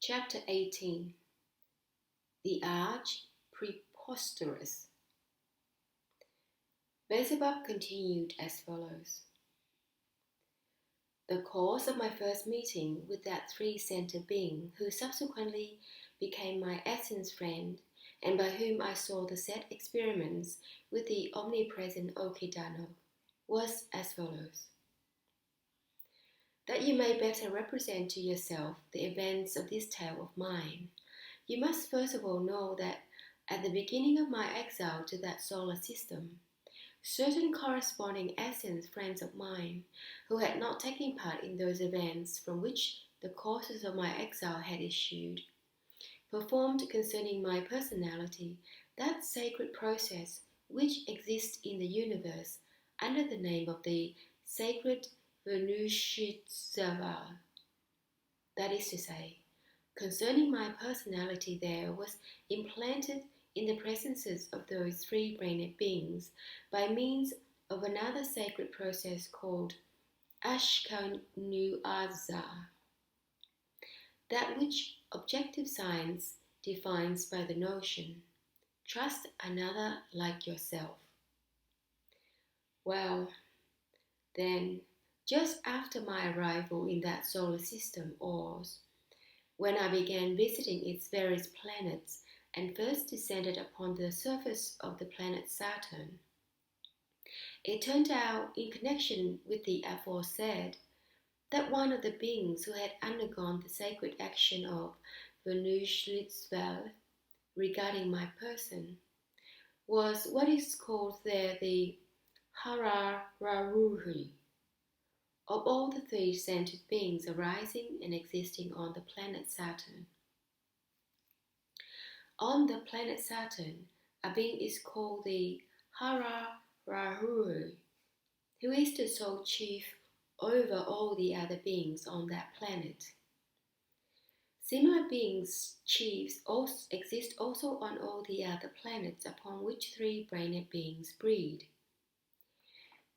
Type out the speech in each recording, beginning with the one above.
Chapter 18. The Arch Preposterous. Beelzebub continued as follows. The cause of my first meeting with that three-centered being who subsequently became my essence friend and by whom I saw the set experiments with the omnipresent Okidano was as follows. That you may better represent to yourself the events of this tale of mine, you must first of all know that at the beginning of my exile to that solar system, certain corresponding essence friends of mine, who had not taken part in those events from which the causes of my exile had issued, performed concerning my personality that sacred process which exists in the universe under the name of the Sacred-Vznooshlitzval. That is to say, concerning my personality there was implanted in the presences of those three-brained beings by means of another sacred process called Askalnooazar, that which objective science defines by the notion, trust another like yourself. Well, then, just after my arrival in that solar system, Ours, when I began visiting its various planets and first descended upon the surface of the planet Saturn, it turned out, in connection with the aforesaid, that one of the beings who had undergone the sacred action of Vznooshlitzval regarding my person was what is called there the Harhoory, of all the three-centered beings arising and existing on the planet Saturn. On the planet Saturn, a being is called the Harhrahroohry, who is the sole chief over all the other beings on that planet. Similar beings, chiefs, also exist also on all the other planets upon which three-brained beings breed.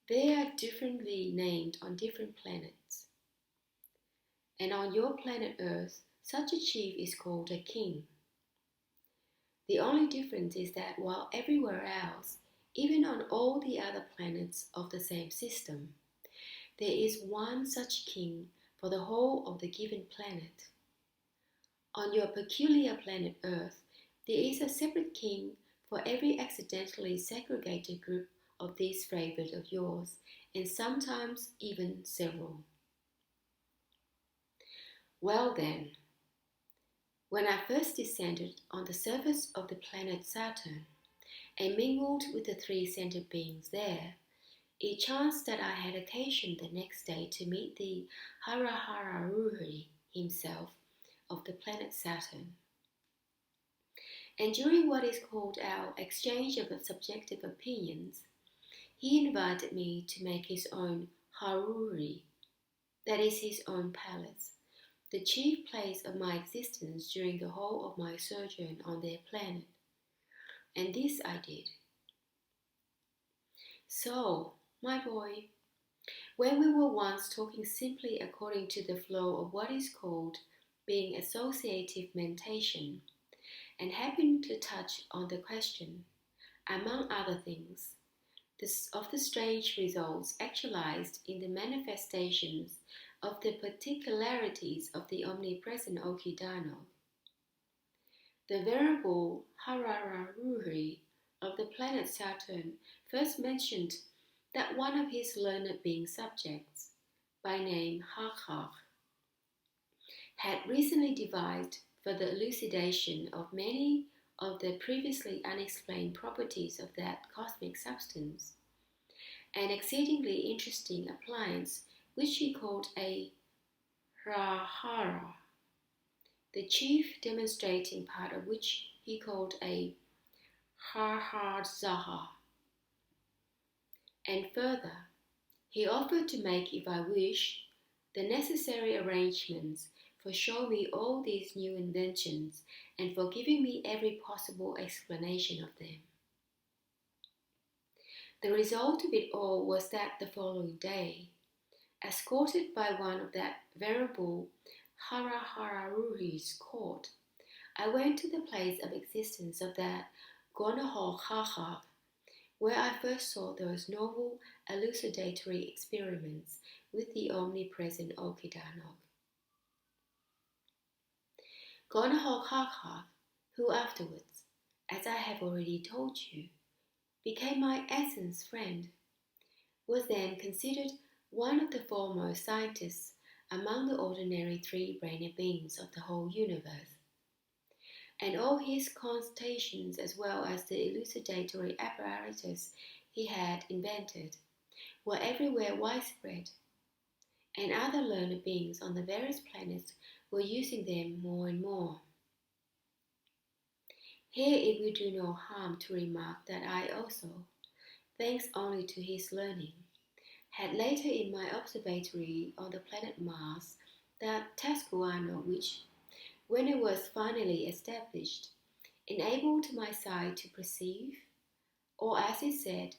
They are differently named on different planets. And on your planet Earth, such a chief is called a king. The only difference is that while everywhere else, even on all the other planets of the same system, there is one such king for the whole of the given planet. On your peculiar planet Earth, there is a separate king for every accidentally segregated group of these favored of yours, and sometimes even several. Well then, when I first descended on the surface of the planet Saturn and mingled with the three-centered beings there, it chanced that I had occasion the next day to meet the Harhoory himself of the planet Saturn. And during what is called our exchange of subjective opinions, he invited me to make his own Harhoory, that is his own palace, the chief place of my existence during the whole of my sojourn on their planet. And this I did. So, my boy, when we were once talking simply according to the flow of what is called being associative mentation, and happened to touch on the question, among other things, of the strange results actualized in the manifestations of the particularities of the omnipresent Okidano, the venerable Harhrahroohry of the planet Saturn first mentioned that one of his learned being subjects, by name Khrh, had recently devised for the elucidation of many of the previously unexplained properties of that cosmic substance, an exceedingly interesting appliance which he called a Rhaharahr, the chief demonstrating part of which he called a Hrhaharhtzaha. And further, he offered to make, if I wish, the necessary arrangements for showing me all these new inventions and for giving me every possible explanation of them. The result of it all was that the following day, escorted by one of that venerable Harahrahroohry's court, I went to the place of existence of that Gornahoor Harharkh, where I first saw those novel elucidatory experiments with the omnipresent Okidanog. Gornahoor Harharkh, who afterwards, as I have already told you, became my essence friend, was then considered one of the foremost scientists among the ordinary three-brained beings of the whole universe, and all his constatations as well as the elucidatory apparatus he had invented were everywhere widespread, and other learned beings on the various planets were using them more and more. Here it will do no harm to remark that I also, thanks only to his learning, had later in my observatory on the planet Mars that Rascooarno which, when it was finally established, enabled my sight to perceive, or as it said,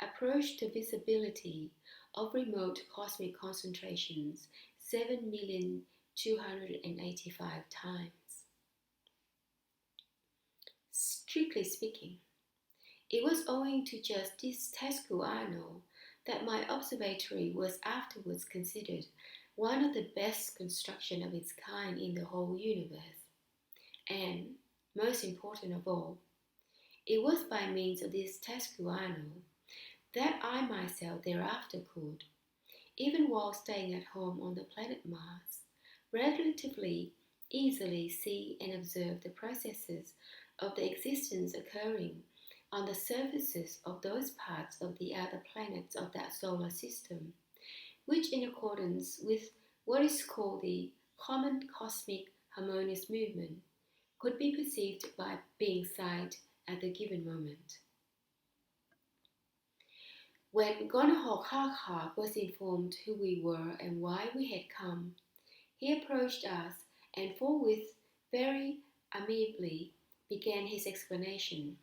approach the visibility of remote cosmic concentrations 7,285 times. Strictly speaking, it was owing to just this Rascooarno that my observatory was afterwards considered one of the best construction of its kind in the whole universe, and, most important of all, it was by means of this Rascooarno that I myself thereafter could, even while staying at home on the planet Mars, relatively easily see and observe the processes of the existence occurring on the surfaces of those parts of the other planets of that solar system, which in accordance with what is called the common cosmic harmonious movement, could be perceived by being sight at the given moment. When Gornahoor Harharkh was informed who we were and why we had come, he approached us and forthwith very amiably began his explanation.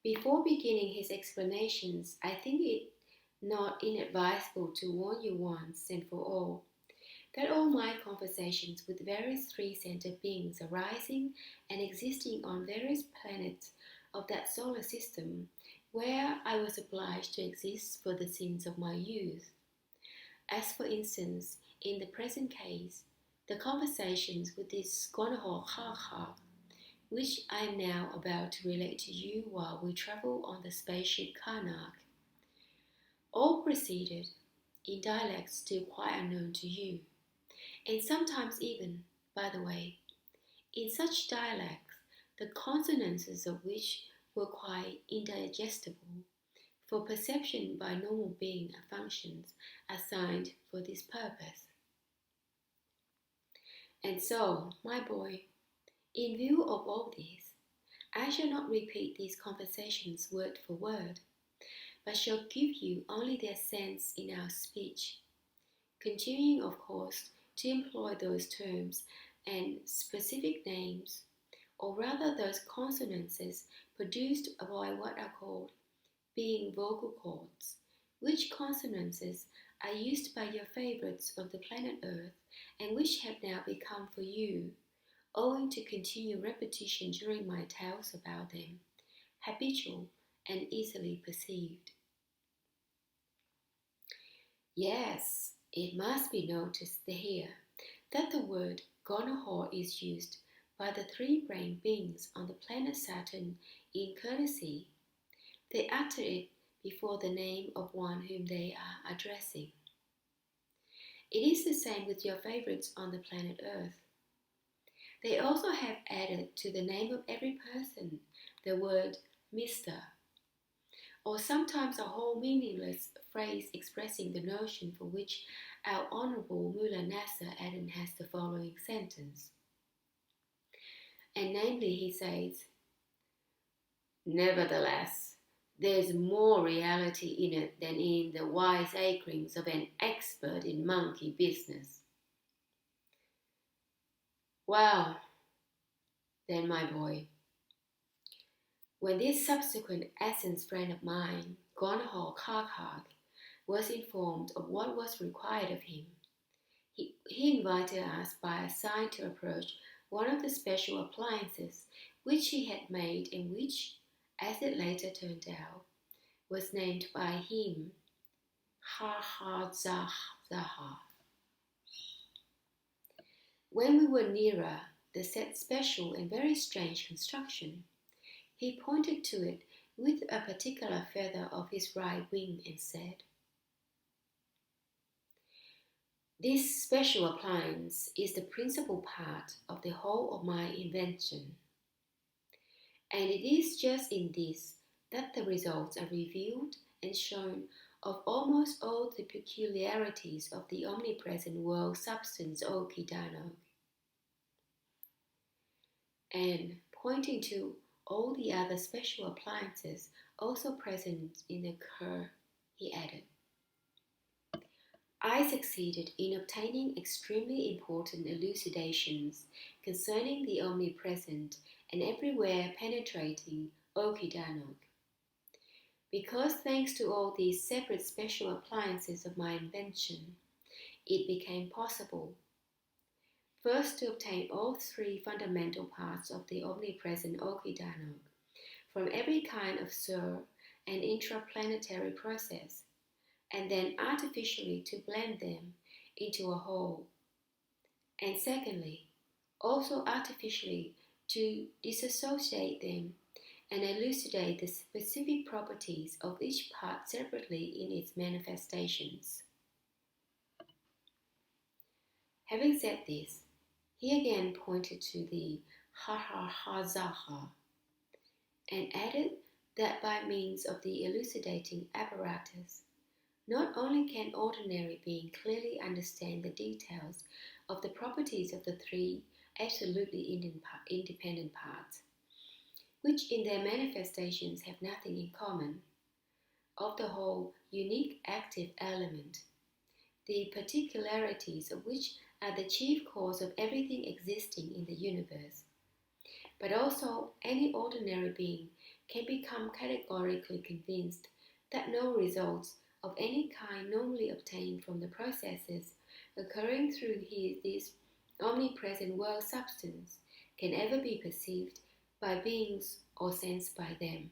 Before beginning his explanations, I think it not inadvisable to warn you once and for all that all my conversations with various three-centered beings arising and existing on various planets of that solar system where I was obliged to exist for the sins of my youth, as for instance in the present case, the conversations with this Gornahoor Harharkh, which I am now about to relate to you while we travel on the spaceship Karnak, all proceeded in dialects still quite unknown to you, and sometimes even, by the way, in such dialects the consonances of which were quite indigestible for perception by normal being functions assigned for this purpose. And so, my boy, in view of all this, I shall not repeat these conversations word for word, but shall give you only their sense in our speech, continuing, of course, to employ those terms and specific names, or rather those consonances produced by what are called being vocal cords, which consonances are used by your favourites of the planet Earth and which have now become for you, owing to continued repetition during my tales about them, habitual and easily perceived. Yes, it must be noticed here that the word Gornahoor is used by the three-brained beings on the planet Saturn in courtesy. They utter it before the name of one whom they are addressing. It is the same with your favourites on the planet Earth. They also have added to the name of every person the word Mr., or sometimes a whole meaningless phrase expressing the notion for which our Honourable Mullah Nasser Adam has the following sentence. And namely, he says, "Nevertheless, there's more reality in it than in the wiseacrings of an expert in monkey business." Well, then, my boy, when this subsequent essence friend of mine, Gornahoor Harharkh, was informed of what was required of him, He invited us by a sign to approach one of the special appliances which he had made and which, as it later turned out, was named by him Hrhaharhtzaha. When we were nearer the set's special and very strange construction, he pointed to it with a particular feather of his right wing and said, "This special appliance is the principal part of the whole of my invention, and it is just in this that the results are revealed and shown of almost all the peculiarities of the omnipresent world substance Okidanog." And pointing to all the other special appliances also present in the Khrh, he added, "I succeeded in obtaining extremely important elucidations concerning the omnipresent and everywhere penetrating Okidanog. Because thanks to all these separate special appliances of my invention, it became possible, first, to obtain all three fundamental parts of the omnipresent Okidanog from every kind of solar and intraplanetary process, and then artificially to blend them into a whole, and secondly, also artificially to disassociate them and elucidate the specific properties of each part separately in its manifestations." Having said this, he again pointed to the Harhrinhararh and added that by means of the elucidating apparatus, not only can ordinary being clearly understand the details of the properties of the three absolutely independent parts, which in their manifestations have nothing in common, of the whole unique active element, the particularities of which are the chief cause of everything existing in the universe, but also any ordinary being can become categorically convinced that no results of any kind normally obtained from the processes occurring through this omnipresent world substance can ever be perceived by beings or sensed by them.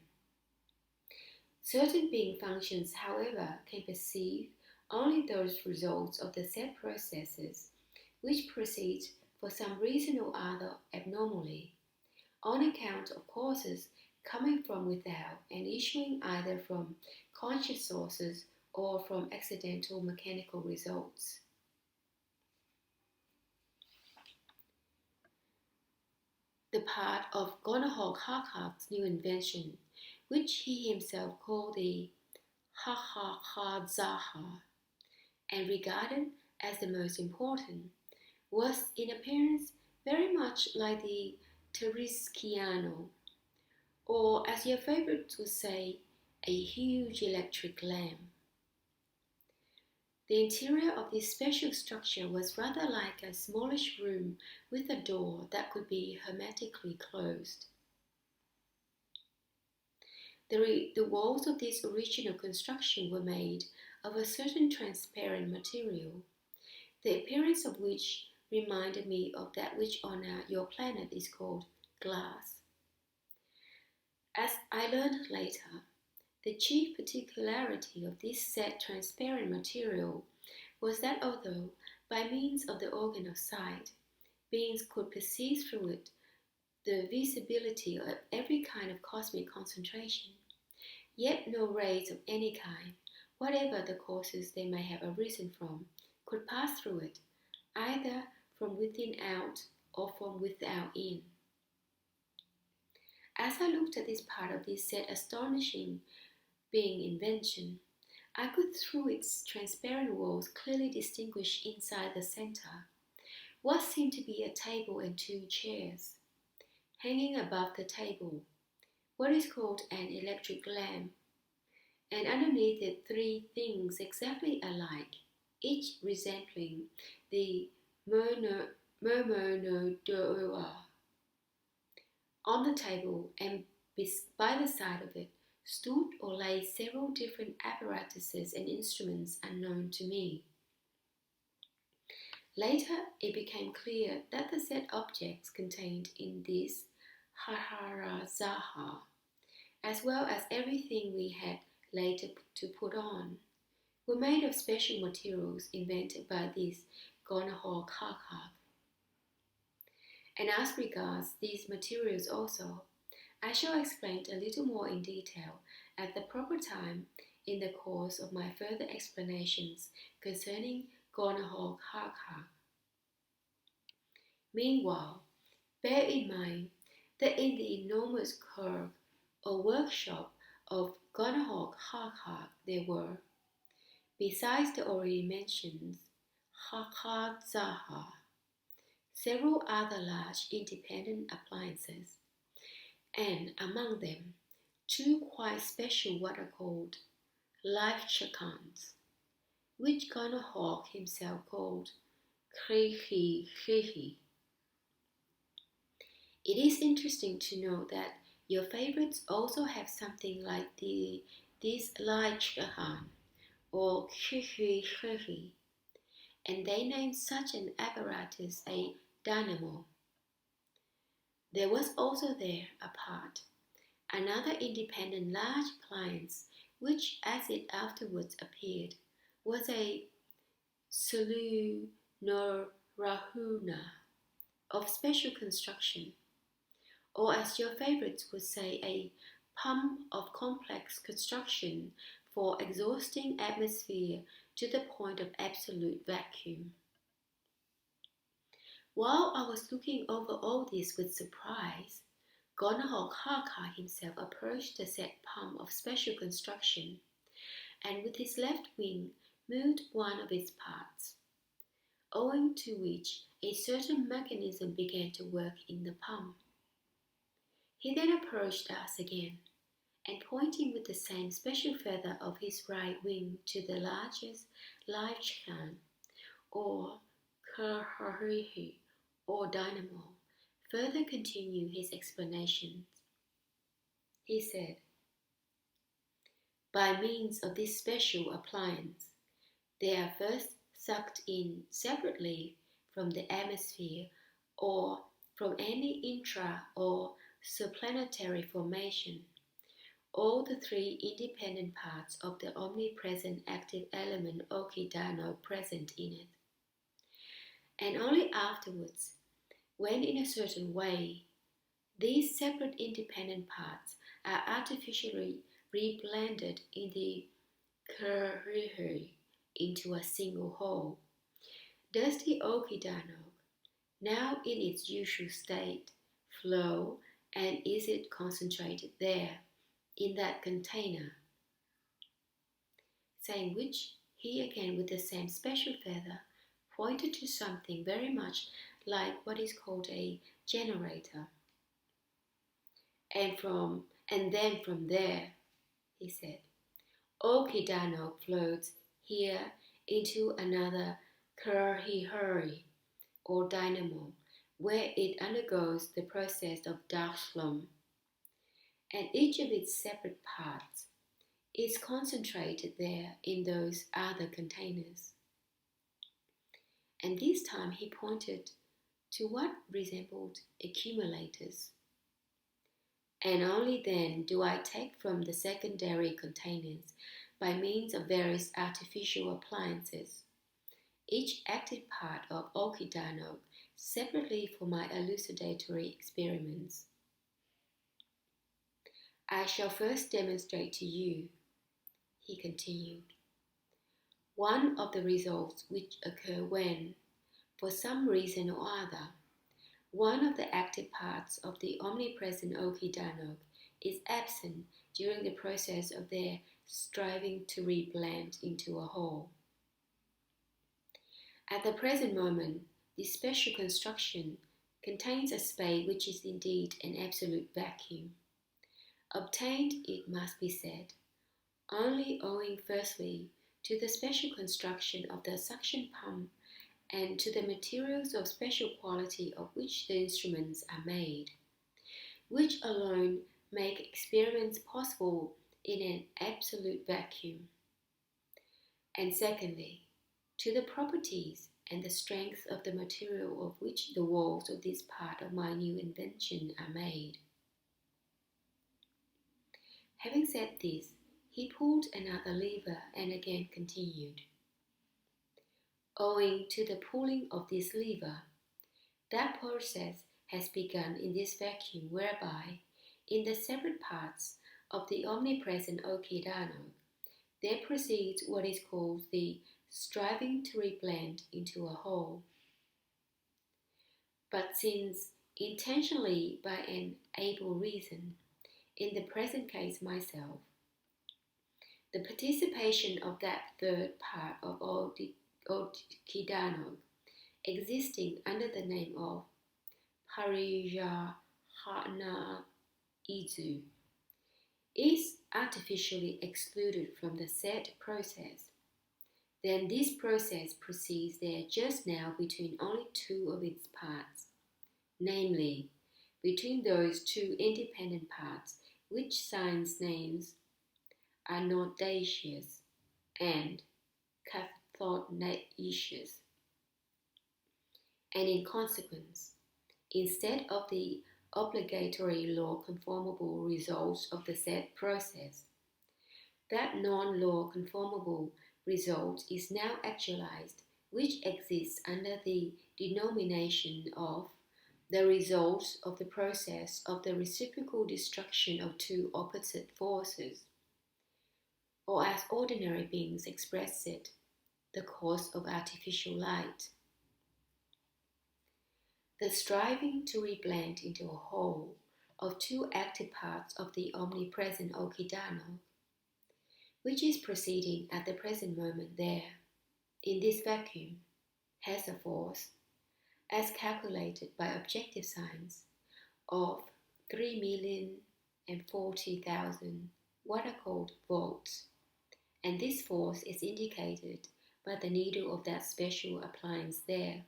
Certain being functions, however, can perceive only those results of the said processes which proceed for some reason or other abnormally, on account of causes coming from without and issuing either from conscious sources or from accidental mechanical results. The part of Gornahoor Harharkh's new invention, which he himself called the Hrhaharhtzaha and regarded as the most important, was in appearance very much like the Rascooarno, or as your favourites would say, a huge electric lamp. The interior of this special structure was rather like a smallish room with a door that could be hermetically closed. The walls of this original construction were made of a certain transparent material, the appearance of which reminded me of that which on your planet is called glass. As I learned later, the chief particularity of this said transparent material was that although, by means of the organ of sight, beings could perceive through it the visibility of every kind of cosmic concentration, yet no rays of any kind, whatever the causes they may have arisen from, could pass through it, either from within out or from without in. As I looked at this part of this said astonishing being invention, I could through its transparent walls clearly distinguish inside the centre what seemed to be a table and two chairs. Hanging above the table, what is called an electric lamp, and underneath it three things exactly alike, each resembling the Momonodooars. On the table and by the side of it stood or lay several different apparatuses and instruments unknown to me. Later, it became clear that the said objects contained in this Hrhaharhtzaha, as well as everything we had later to put on, were made of special materials invented by this Gornahoor Harharkh. And as regards these materials also, I shall explain a little more in detail at the proper time in the course of my further explanations concerning Gornahoor Harharkh. Meanwhile, bear in mind that in the enormous Khrh, or workshop of Gornahoor Harharkh, there were, besides the already mentioned Hrhaharhtzaha, several other large independent appliances, and among them two quite special what are called life chakans, which Gornahoor himself called Krhrrhihirhi. It is interesting to know that your favorites also have something like this life chakan, or Krhrrhihirhi, and they named such an apparatus a dynamo. There was also there, apart, another independent large appliance, which, as it afterwards appeared, was a Salnichzinooarnian-momentum-vibrations of special construction, or as your favorites would say, a pump of complex construction for exhausting atmosphere to the point of absolute vacuum. While I was looking over all this with surprise, Gornahoor Harharkh himself approached the said pump of special construction, and with his left wing moved one of its parts, owing to which a certain mechanism began to work in the pump. He then approached us again, and pointing with the same special feather of his right wing to the largest live chakan, or Khrhrhihirhi, or dynamo, further continued his explanations. He said, by means of this special appliance, they are first sucked in separately from the atmosphere or from any intra or subplanetary formation, all the three independent parts of the omnipresent active element Okidaano present in it. And only afterwards, when in a certain way, these separate independent parts are artificially reblended in the Khrhrhihirhi into a single whole, does the Okidaano, now in its usual state, flow, and is it concentrated there, in that container, saying which he again with the same special feather pointed to something very much like what is called a generator. And then from there, he said, Okidaano floats here into another Khrhrhihirhi, or dynamo, where it undergoes the process of Djartklam, and each of its separate parts is concentrated there in those other containers. And this time he pointed to what resembled accumulators. And only then do I take from the secondary containers, by means of various artificial appliances, each active part of Okidaano separately for my elucidatory experiments. I shall first demonstrate to you, he continued, one of the results which occur when, for some reason or other, one of the active parts of the omnipresent Okidaano is absent during the process of their striving to reblend into a whole. At the present moment, this special construction contains a space which is indeed an absolute vacuum, obtained, it must be said, only owing firstly to the special construction of the suction pump and to the materials of special quality of which the instruments are made, which alone make experiments possible in an absolute vacuum. And secondly, to the properties and the strength of the material of which the walls of this part of my new invention are made. Having said this, he pulled another lever and again continued. Owing to the pulling of this lever, that process has begun in this vacuum whereby, in the separate parts of the omnipresent Okidanog, there proceeds what is called the striving to reblend into a whole. But since, intentionally by an able reason, in the present case myself, the participation of that third part of Okidanog, existing under the name of Parijrahatnatioose, is artificially excluded from the said process, then this process proceeds there just now between only two of its parts, namely, between those two independent parts which science names are audacious and catholicacious, and in consequence, instead of the obligatory law-conformable results of the said process, that non-law conformable result is now actualized, which exists under the denomination of the results of the process of the reciprocal destruction of two opposite forces, or as ordinary beings express it, the cause of artificial light. The striving to reblend into a whole of two active parts of the omnipresent Okidanog, which is proceeding at the present moment there, in this vacuum, has a force, as calculated by objective science, of 3,040,000 what are called volts, and this force is indicated by the needle of that special appliance there,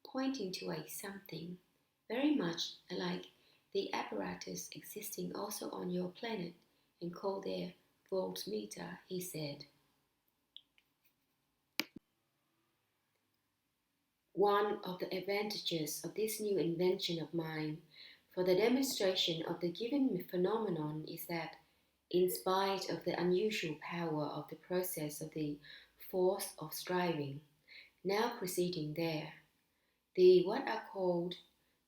pointing to a something very much like the apparatus existing also on your planet and called their voltmeter, he said. One of the advantages of this new invention of mine for the demonstration of the given phenomenon is that, in spite of the unusual power of the process of the force of striving, now proceeding there, the what are called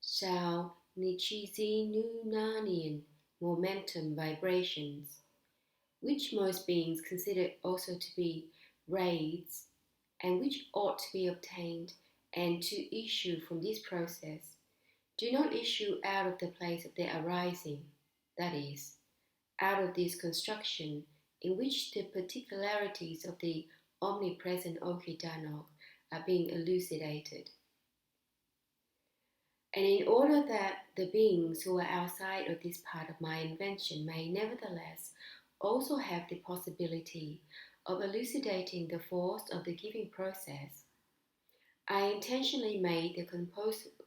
Salnichzinooarnian-momentum-vibrations, which most beings consider also to be rays, and which ought to be obtained and to issue from this process, do not issue out of the place of their arising, that is, out of this construction in which the particularities of the omnipresent Okidanog are being elucidated. And in order that the beings who are outside of this part of my invention may nevertheless also have the possibility of elucidating the force of the giving process, I intentionally made the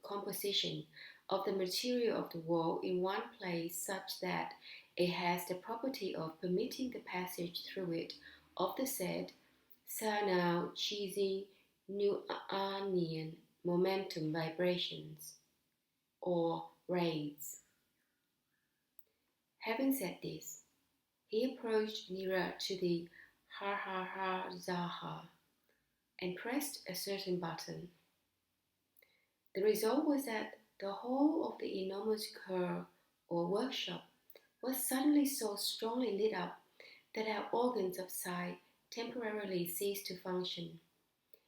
composition of the material of the wall in one place such that it has the property of permitting the passage through it of the said Salnichzinooarnian-momentum-vibrations, or rays. Having said this, he approached nearer to the Hrhaharhtzaha and pressed a certain button. The result was that the whole of the enormous Khrh, or workshop, was suddenly so strongly lit up that our organs of sight temporarily ceased to function,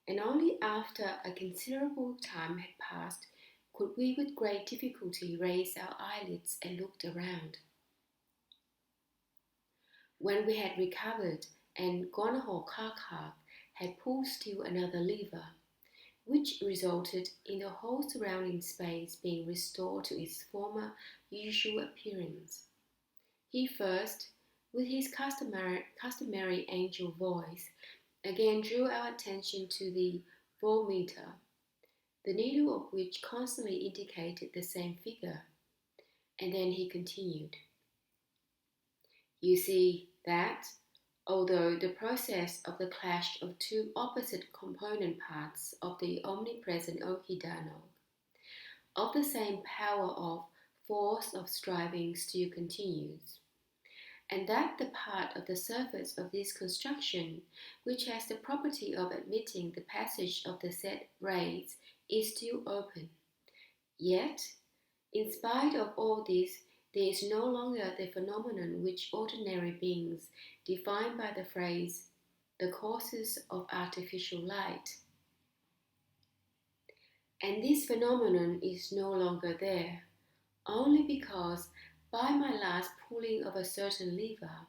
and only after a considerable time had passed could we with great difficulty raise our eyelids and look around. When we had recovered and Gornahoor Harharkh had pulled still another lever, which resulted in the whole surrounding space being restored to its former usual appearance, he first, with his customary angel voice, again drew our attention to the voltmeter, the needle of which constantly indicated the same figure, and then he continued. You see that, although the process of the clash of two opposite component parts of the omnipresent Okidanog, of the same power of force of striving still continues, and that the part of the surface of this construction which has the property of admitting the passage of the said rays is still open. Yet, in spite of all this, there is no longer the phenomenon which ordinary beings define by the phrase, the causes of artificial light. And this phenomenon is no longer there, only because by my last pulling of a certain lever,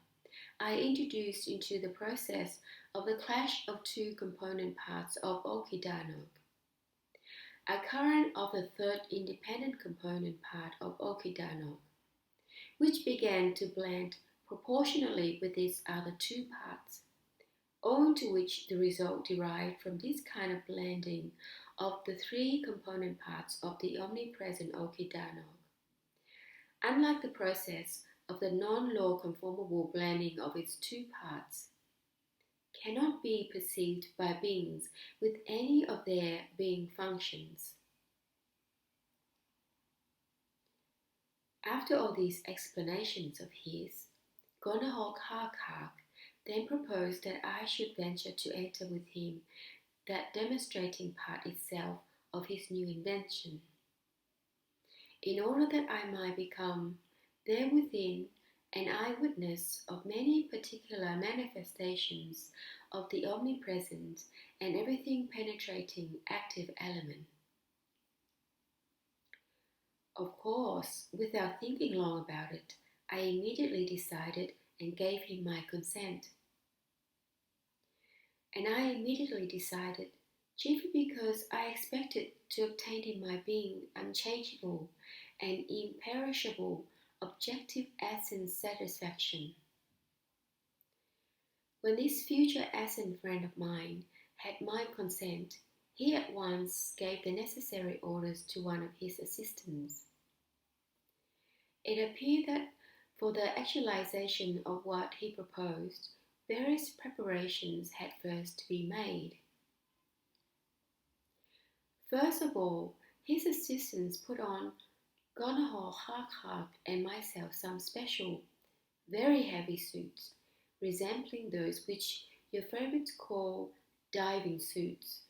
I introduced into the process of the clash of two component parts of Okidanog a current of the third independent component part of Okidanog, which began to blend proportionally with these other two parts, owing to which the result derived from this kind of blending of the three component parts of the omnipresent Okidanog, unlike the process of the non-law conformable blending of its two parts, cannot be perceived by beings with any of their being functions. After all these explanations of his, Gornahoor Harharkh then proposed that I should venture to enter with him that demonstrating part itself of his new invention, in order that I might become there within an eyewitness of many particular manifestations of the omnipresent and everything penetrating active element. Of course, without thinking long about it, I immediately decided and gave him my consent. And I immediately decided, chiefly because I expected to obtain in my being unchangeable and imperishable objective essence satisfaction. When this future essence friend of mine had my consent, he at once gave the necessary orders to one of his assistants. It appeared that for the actualization of what he proposed, various preparations had first to be made. First of all, his assistants put on Gornahoor Harharkh and myself some special, very heavy suits, resembling those which your favorites call diving suits,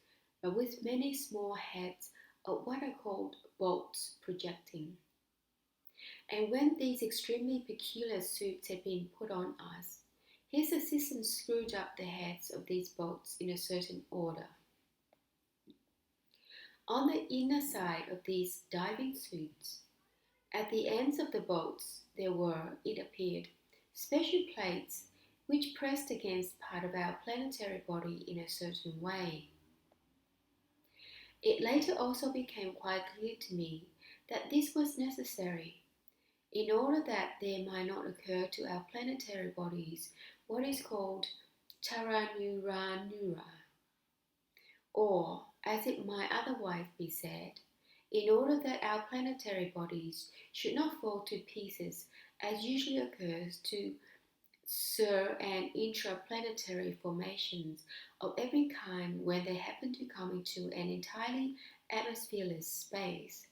but with many small heads of what are called bolts projecting. And when these extremely peculiar suits had been put on us, his assistants screwed up the heads of these bolts in a certain order. On the inner side of these diving suits, at the ends of the bolts, there were, it appeared, special plates which pressed against part of our planetary body in a certain way. It later also became quite clear to me that this was necessary, in order that there might not occur to our planetary bodies what is called Taranooranura, or, as it might otherwise be said, in order that our planetary bodies should not fall to pieces as usually occurs to sur- and intraplanetary formations of every kind when they happen to come into an entirely atmosphereless space.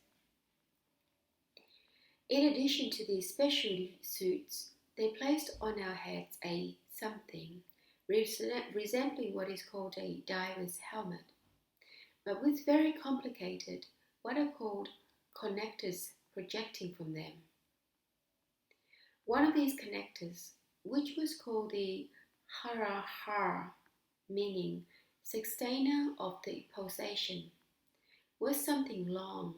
In addition to these special suits, they placed on our heads a something resembling what is called a diver's helmet, but with very complicated, what are called connectors projecting from them. One of these connectors, which was called the Hrhaharhr, meaning sustainer of the pulsation, was something long,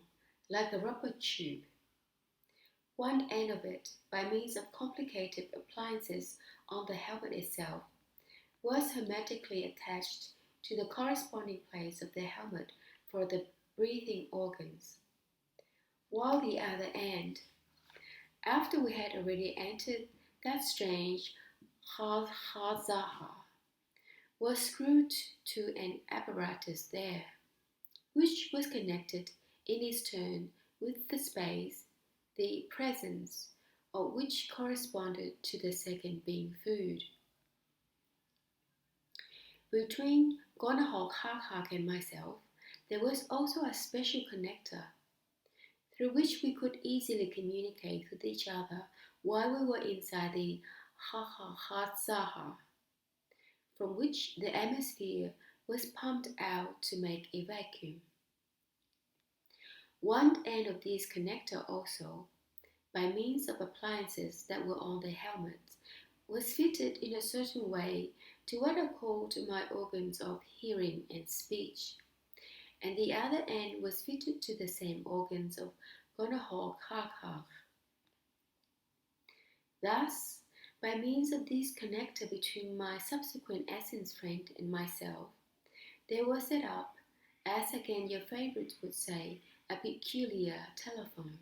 like a rubber tube. One end of it, by means of complicated appliances on the helmet itself, was hermetically attached to the corresponding place of the helmet for the breathing organs, while the other end, after we had already entered that strange Hrhaharhtzaha, was screwed to an apparatus there, which was connected in its turn with the space, the presence of which corresponded to the second being food. Between Gornahoor Harharkh and myself, there was also a special connector through which we could easily communicate with each other while we were inside the Hrhaharhtzaha, from which the atmosphere was pumped out to make a vacuum. One end of this connector also, by means of appliances that were on the helmets, was fitted in a certain way to what are called my organs of hearing and speech, and the other end was fitted to the same organs of Gornahoor Harharkh. Thus, by means of this connector between my subsequent essence friend and myself, there was set up, as again your favourites would say, a peculiar telephone.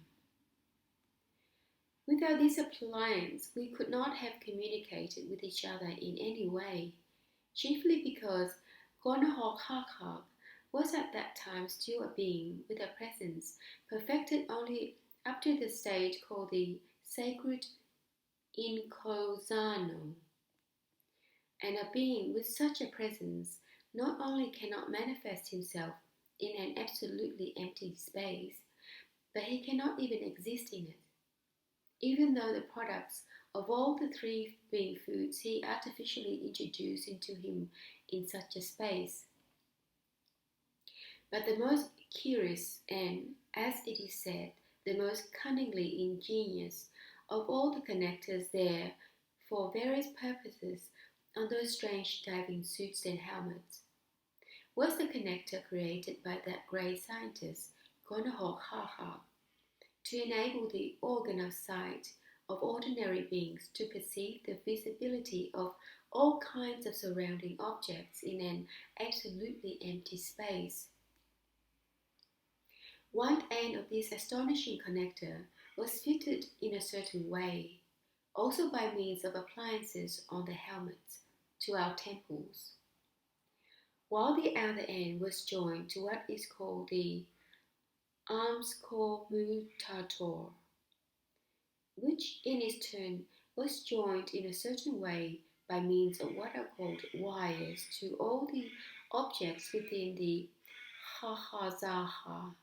Without this appliance, we could not have communicated with each other in any way, chiefly because Gornahoor Harharkh was at that time still a being with a presence perfected only up to the stage called the Sacred-Kreemboolazoomara, and a being with such a presence not only cannot manifest himself in an absolutely empty space, but he cannot even exist in it, even though the products of all the three being foods he artificially introduced into him in such a space. But the most curious and, as it is said, the most cunningly ingenious of all the connectors there for various purposes on those strange diving suits and helmets was the connector created by that great scientist, Gornahoor Harharkh, to enable the organ of sight of ordinary beings to perceive the visibility of all kinds of surrounding objects in an absolutely empty space. One end of this astonishing connector was fitted in a certain way, also by means of appliances on the helmets, to our temples, while the other end was joined to what is called the Amskomoutator, which in its turn was joined in a certain way by means of what are called wires to all the objects within the Hrhaharhtzaha,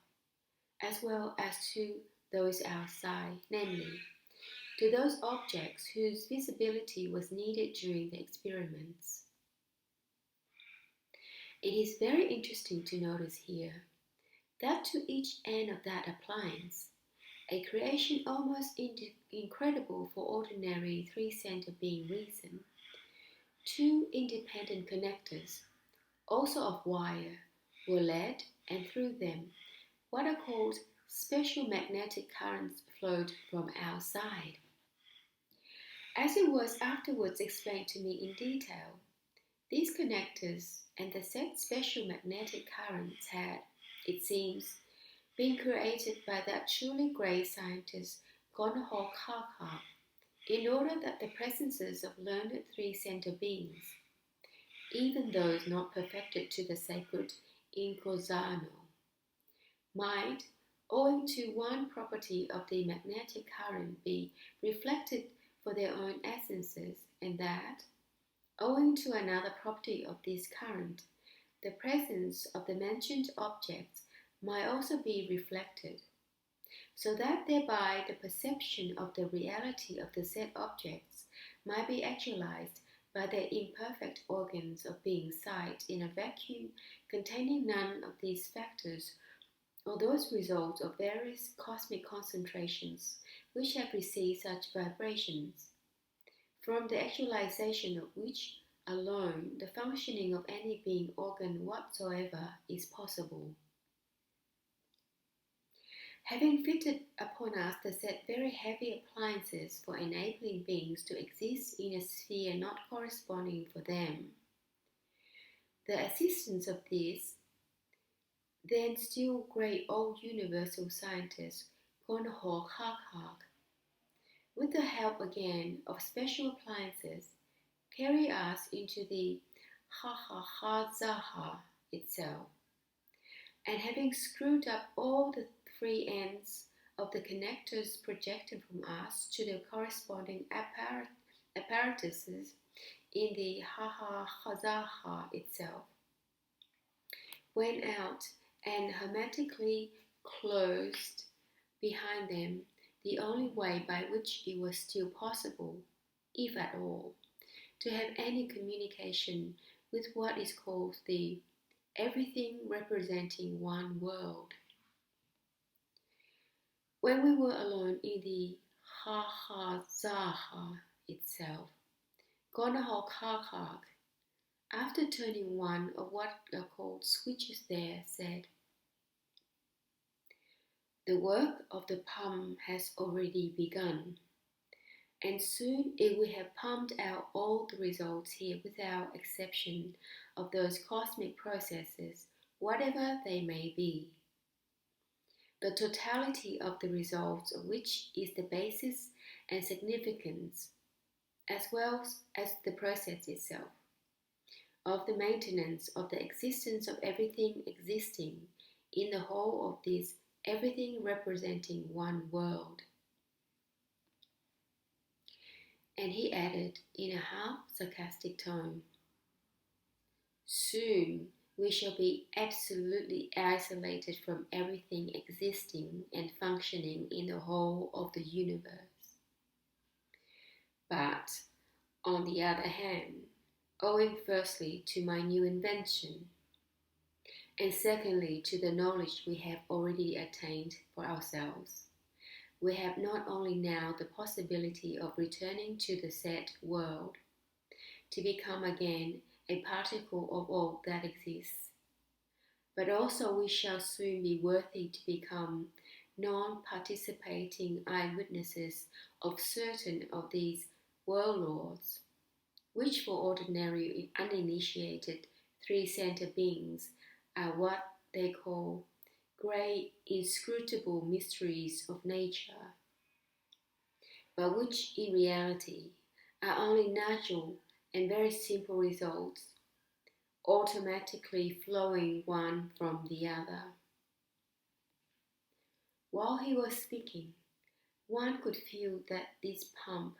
as well as to those outside, namely, to those objects whose visibility was needed during the experiments. It is very interesting to notice here that to each end of that appliance, a creation almost incredible for ordinary three-centered being reason, two independent connectors, also of wire, were led, and through them, what are called special magnetic currents flowed from outside. As it was afterwards explained to me in detail, these connectors and the said special magnetic currents had, it seems, been created by that truly great scientist Gornahoor Harharkh in order that the presences of learned three-centered beings, even those not perfected to the sacred Inkozano, might, owing to one property of the magnetic current, be reflected for their own essences, and that, owing to another property of this current, the presence of the mentioned objects might also be reflected, so that thereby the perception of the reality of the said objects might be actualized by their imperfect organs of being sight in a vacuum containing none of these factors or those results of various cosmic concentrations which have received such vibrations, from the actualization of which alone the functioning of any being organ whatsoever is possible. Having fitted upon us the said very heavy appliances for enabling beings to exist in a sphere not corresponding for them, the assistance of this then still great old universal scientist Gornahoor Harharkh, with the help again of special appliances, carry us into the Hrhaharhtzaha itself, and having screwed up all the three ends of the connectors projected from us to the corresponding apparatuses in the Hrhaharhtzaha itself, went out and hermetically closed behind them the only way by which it was still possible, if at all, to have any communication with what is called the everything representing one world. When we were alone in the Hrhaharhtzaha itself, Gornahoor Harharkh, after turning one of what are called switches there, said, "The work of the pump has already begun, and soon it will have pumped out all the results here without exception of those cosmic processes, whatever they may be, the totality of the results of which is the basis and significance, as well as the process itself, of the maintenance of the existence of everything existing in the whole of this everything representing one world." And he added in a half sarcastic tone, "Soon we shall be absolutely isolated from everything existing and functioning in the whole of the universe. But, on the other hand, owing firstly to my new invention, and secondly to the knowledge we have already attained for ourselves, we have not only now the possibility of returning to the said world, to become again a particle of all that exists, but also we shall soon be worthy to become non-participating eyewitnesses of certain of these world laws, which for ordinary uninitiated three-center beings are what they call great inscrutable mysteries of nature, but which in reality are only natural and very simple results, automatically flowing one from the other." While he was speaking, one could feel that this pump,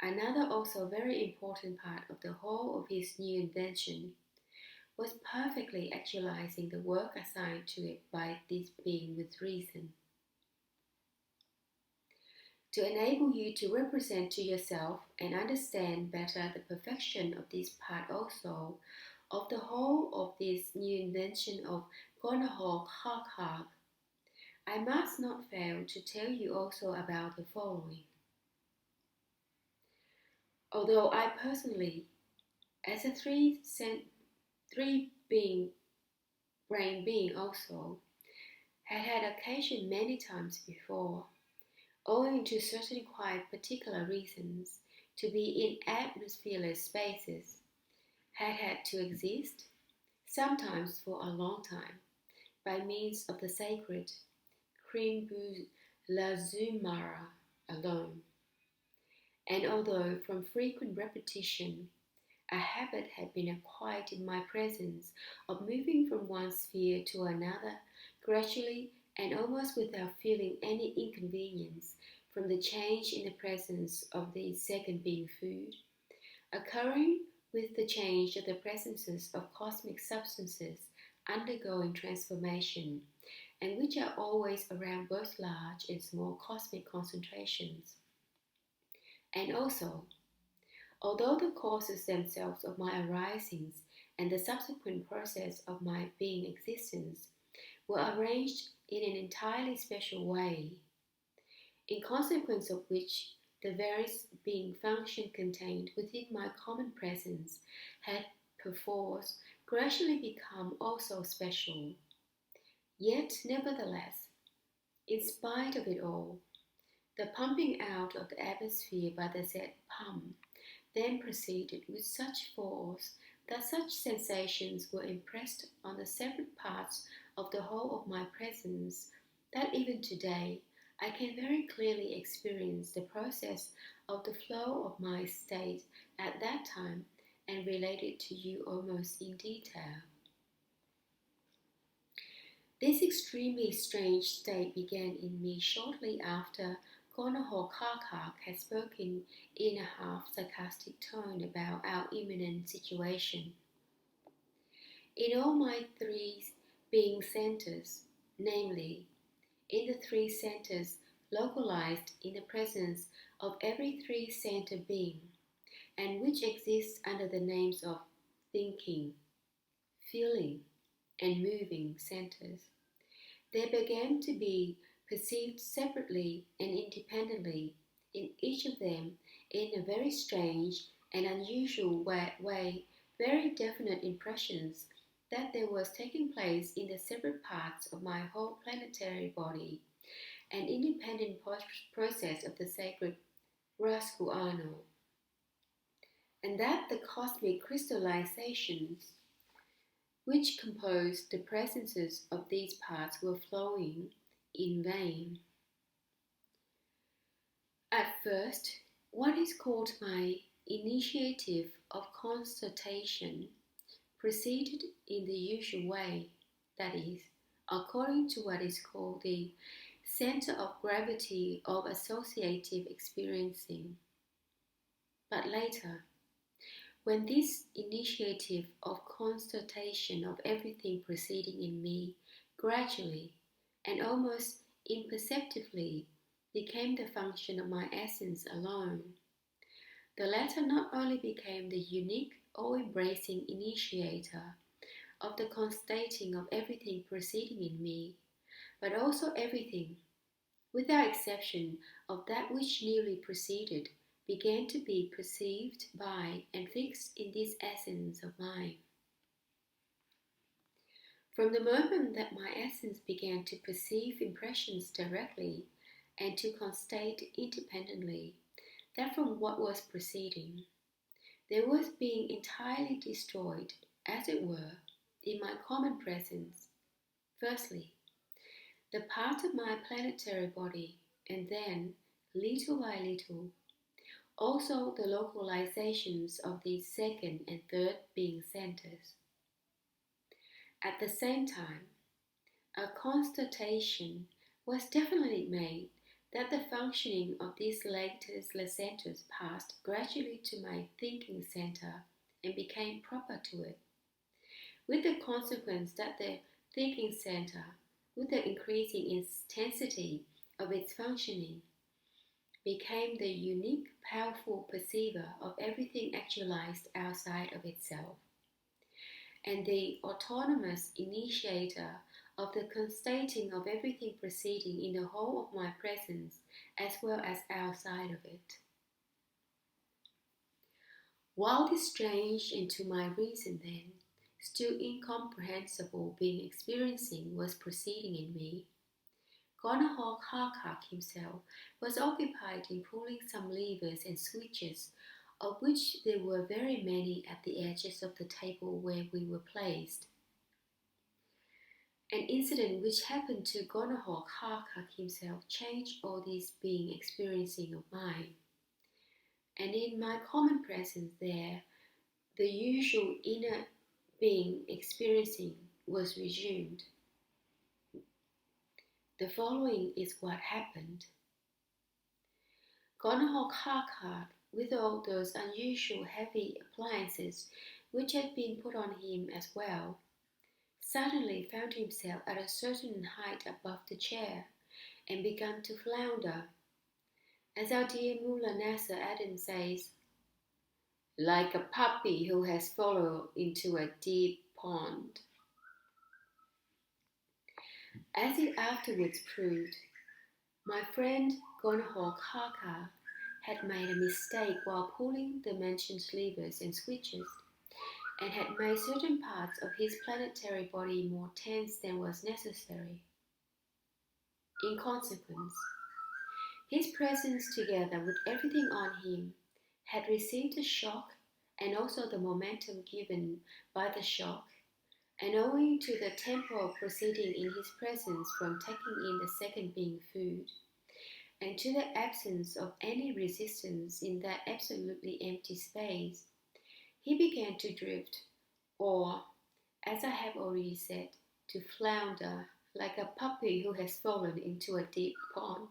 another also very important part of the whole of his new invention, was perfectly actualizing the work assigned to it by this being with reason. To enable you to represent to yourself and understand better the perfection of this part also of the whole of this new invention of Gornahoor Harharkh, I must not fail to tell you also about the following. Although I personally, as a three-brain being also, had occasion many times before, owing to certain quite particular reasons, to be in atmosphereless spaces, had to exist, sometimes for a long time, by means of the Sacred-Kreemboolazoomara alone. And although from frequent repetition, a habit had been acquired in my presence of moving from one sphere to another gradually and almost without feeling any inconvenience from the change in the presence of the second being food, occurring with the change of the presences of cosmic substances undergoing transformation, and which are always around both large and small cosmic concentrations. And also, although the causes themselves of my arisings and the subsequent process of my being existence were arranged in an entirely special way, in consequence of which the various being function contained within my common presence had perforce gradually become also special. Yet, nevertheless, in spite of it all, the pumping out of the atmosphere by the said pump then proceeded with such force that such sensations were impressed on the separate parts of the whole of my presence that even today I can very clearly experience the process of the flow of my state at that time and relate it to you almost in detail. This extremely strange state began in me shortly after Gornahoor Harharkh had spoken in a half-sarcastic tone about our imminent situation. In all my three being centers, namely, in the three centers localized in the presence of every three-center being, and which exists under the names of thinking, feeling, and moving centers, there began to be perceived separately and independently in each of them in a very strange and unusual way very definite impressions that there was taking place in the separate parts of my whole planetary body an independent process of the sacred Rascooarno, and that the cosmic crystallizations which composed the presences of these parts were flowing in vain. At first, what is called my initiative of constatation proceeded in the usual way, that is, according to what is called the center of gravity of associative experiencing. But later, when this initiative of constatation of everything proceeding in me gradually and almost imperceptibly became the function of my essence alone, the latter not only became the unique all-embracing initiator of the constating of everything proceeding in me, but also everything, without exception of that which nearly preceded, began to be perceived by and fixed in this essence of mine. From the moment that my essence began to perceive impressions directly and to constate independently, that from what was preceding, there was being entirely destroyed, as it were, in my common presence, firstly, the part of my planetary body, and then, little by little, also the localizations of these second and third being centers. At the same time, a constatation was definitely made that the functioning of these latest centers passed gradually to my thinking center and became proper to it, with the consequence that the thinking center, with the increasing intensity of its functioning, became the unique, powerful perceiver of everything actualized outside of itself, and the autonomous initiator of the constating of everything proceeding in the whole of my presence as well as outside of it. While this strange and to my reason then, still incomprehensible being experiencing was proceeding in me, Gornahoor Harharkh himself was occupied in pulling some levers and switches, of which there were very many at the edges of the table where we were placed. An incident which happened to Gornahoor Harharkh himself changed all this being experiencing of mine, and in my common presence there, the usual inner being experiencing was resumed. The following is what happened. Gornahoor Harharkh, with all those unusual heavy appliances which had been put on him as well, suddenly found himself at a certain height above the chair and began to flounder. As our dear Mullah Nasser Adam says, like a puppy who has fallen into a deep pond. As it afterwards proved, my friend Gornahoor Harharkh had made a mistake while pulling the mentioned levers and switches, and had made certain parts of his planetary body more tense than was necessary. In consequence, his presence together with everything on him had received a shock and also the momentum given by the shock, and owing to the temporal proceeding in his presence from taking in the second being food, and to the absence of any resistance in that absolutely empty space, he began to drift, or, as I have already said, to flounder like a puppy who has fallen into a deep pond.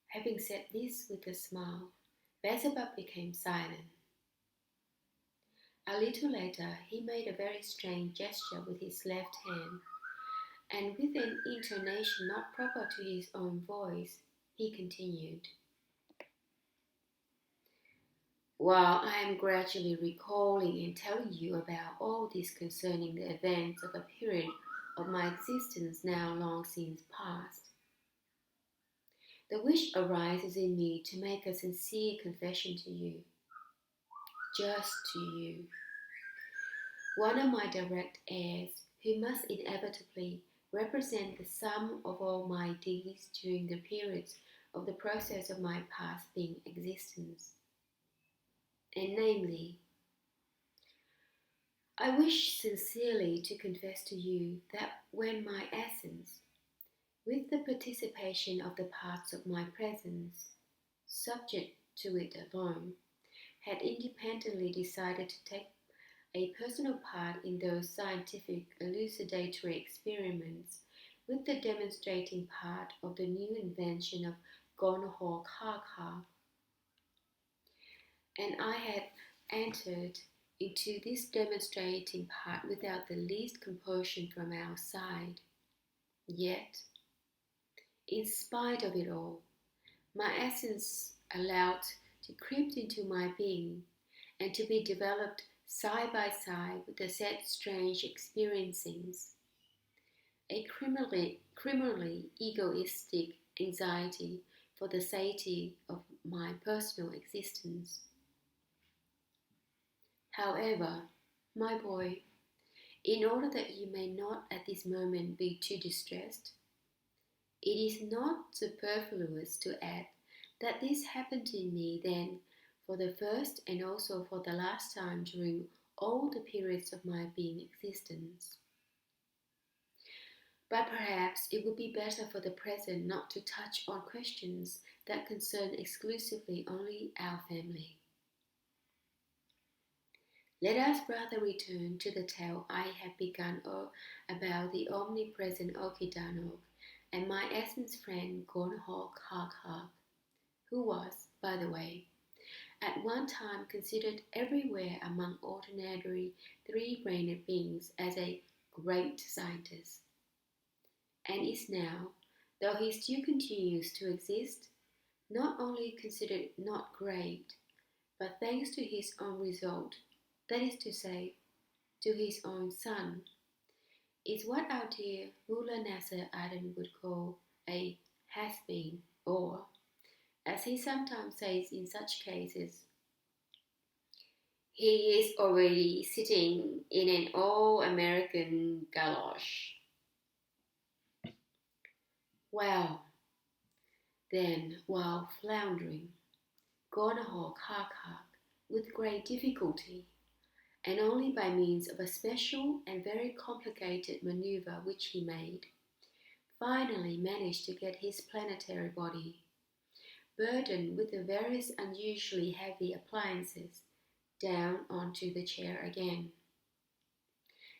Having said this with a smile, Beelzebub became silent. A little later, he made a very strange gesture with his left hand, and with an intonation not proper to his own voice, he continued. While I am gradually recalling and telling you about all this concerning the events of a period of my existence now long since past, the wish arises in me to make a sincere confession to you, just to you, one of my direct heirs, who must inevitably represent the sum of all my deeds during the periods of the process of my past being existence, and namely, I wish sincerely to confess to you that when my essence, with the participation of the parts of my presence, subject to it alone, had independently decided to take a personal part in those scientific elucidatory experiments with the demonstrating part of the new invention of Gornahoor Harharkh, and I had entered into this demonstrating part without the least compulsion from outside. Yet, in spite of it all, my essence allowed to creep into my being and to be developed side by side with the said strange experiencings, a criminally egoistic anxiety for the safety of my personal existence. However, my boy, in order that you may not at this moment be too distressed, it is not superfluous to add that this happened in me then for the first and also for the last time during all the periods of my being existence. But perhaps it would be better for the present not to touch on questions that concern exclusively only our family. Let us rather return to the tale I have begun about the omnipresent Okidanog and my essence friend Gornahoor Harharkh, who was, by the way, at one time considered everywhere among ordinary three-brained beings as a great scientist, and is now, though he still continues to exist, not only considered not great, but thanks to his own result, that is to say, to his own son, is what our dear Mullah Nasser Adam would call a has-been, or, as he sometimes says in such cases, he is already sitting in an all-American galosh. Well, then, while floundering, Gornahoor Harharkh, with great difficulty, and only by means of a special and very complicated maneuver which he made, finally managed to get his planetary body, burdened with the various unusually heavy appliances, down onto the chair again.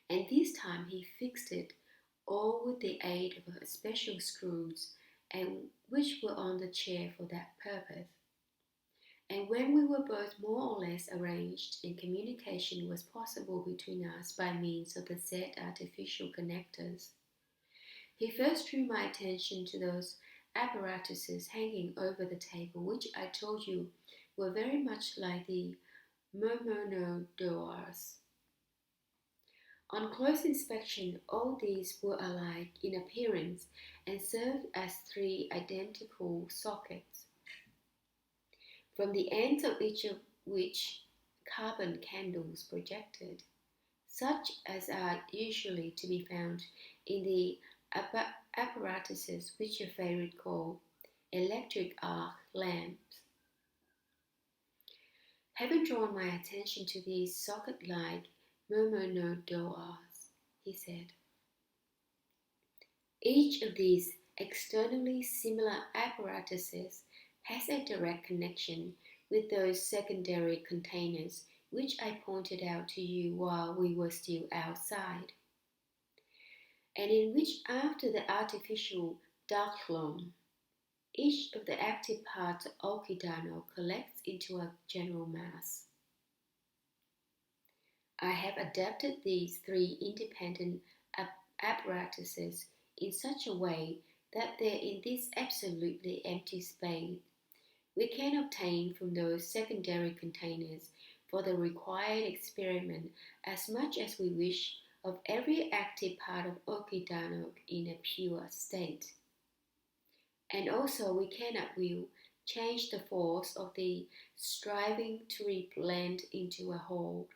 And this time he fixed it all with the aid of special screws, and which were on the chair for that purpose. And when we were both more or less arranged and communication was possible between us by means of the said artificial connectors, he first drew my attention to those apparatuses hanging over the table, which I told you were very much like the Momonodooars. On close inspection, all these were alike in appearance and served as three identical sockets, from the ends of each of which carbon candles projected, such as are usually to be found in the apparatuses which your favourite call electric arc lamps. Having drawn my attention to these socket-like Momonodooars, he said, each of these externally similar apparatuses has a direct connection with those secondary containers which I pointed out to you while we were still outside, and in which after the artificial Djartklam each of the active parts of Okidanog collects into a general mass. I have adapted these three independent apparatuses in such a way that they're in this absolutely empty space. We can obtain from those secondary containers for the required experiment as much as we wish of every active part of Okidanog in a pure state. And also we can at will change the force of the striving to reblend into a whole,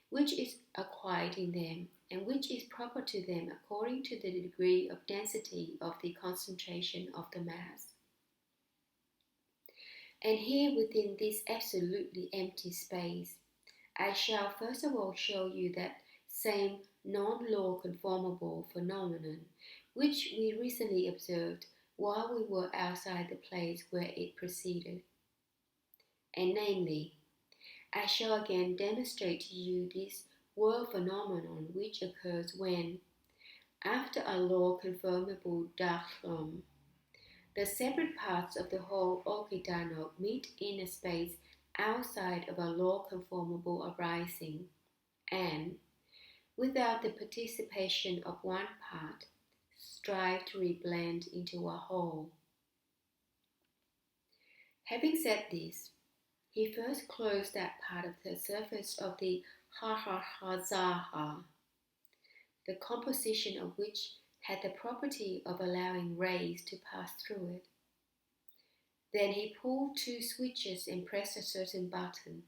which is acquired in them and which is proper to them according to the degree of density of the concentration of the mass. And here within this absolutely empty space, I shall first of all show you that same non-law conformable phenomenon which we recently observed while we were outside the place where it proceeded. And namely, I shall again demonstrate to you this world phenomenon which occurs when, after a law conformable Djartklam, the separate parts of the whole Okidanog meet in a space outside of a law conformable arising and, without the participation of one part, strive to reblend into a whole. Having said this, he first closed that part of the surface of the Hrhaharhtzaha, the composition of which had the property of allowing rays to pass through it. Then he pulled two switches and pressed a certain button,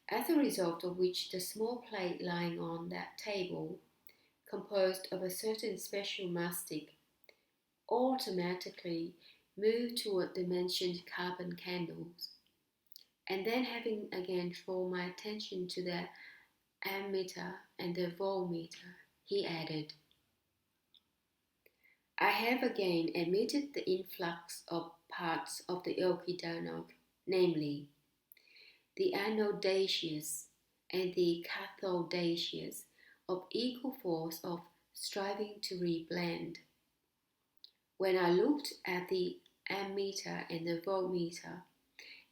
as a result of which the small plate lying on that table, composed of a certain special mastic, automatically moved toward the mentioned carbon candles. And then having again drawn my attention to the ammeter and the voltmeter, he added, I have again admitted the influx of parts of the Okidanog, namely, the anodaceous and the cathodaceous, of equal force of striving to reblend. When I looked at the ammeter and the voltmeter,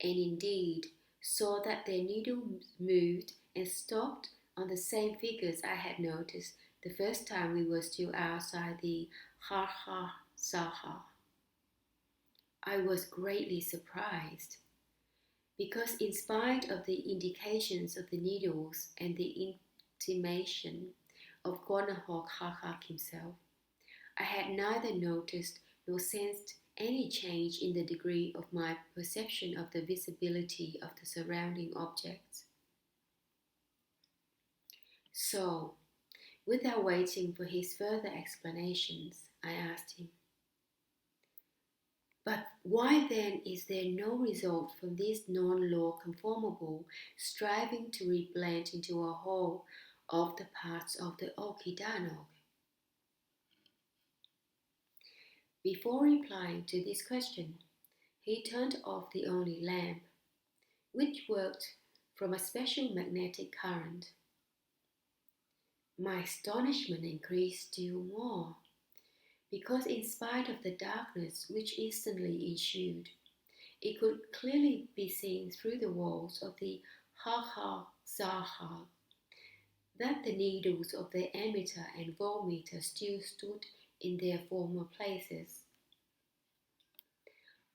and indeed saw that their needles moved and stopped on the same figures I had noticed the first time we were still outside the Hrhaharhtzaha, I was greatly surprised, because in spite of the indications of the needles and the intimation of Gornahoor Harharkh himself, I had neither noticed nor sensed any change in the degree of my perception of the visibility of the surrounding objects. So, without waiting for his further explanations, I asked him, but why then is there no result from this non-law conformable striving to reblend into a whole of the parts of the Okidanog? Before replying to this question, he turned off the only lamp, which worked from a special magnetic current. My astonishment increased still more, because in spite of the darkness which instantly ensued, it could clearly be seen through the walls of the Hrhaharhtzaha that the needles of the ammeter and voltmeter still stood in their former places.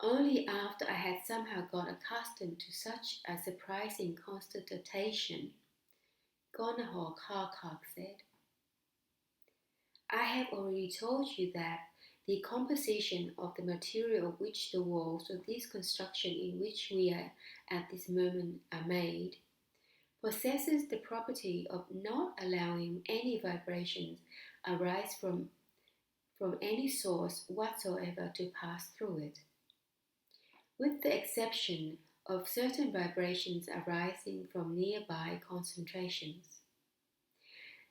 Only after I had somehow got accustomed to such a surprising constatation, Gornahoor Harharkh said, I have already told you that the composition of the material of which the walls of this construction in which we are at this moment are made possesses the property of not allowing any vibrations arise from any source whatsoever to pass through it, with the exception of certain vibrations arising from nearby concentrations.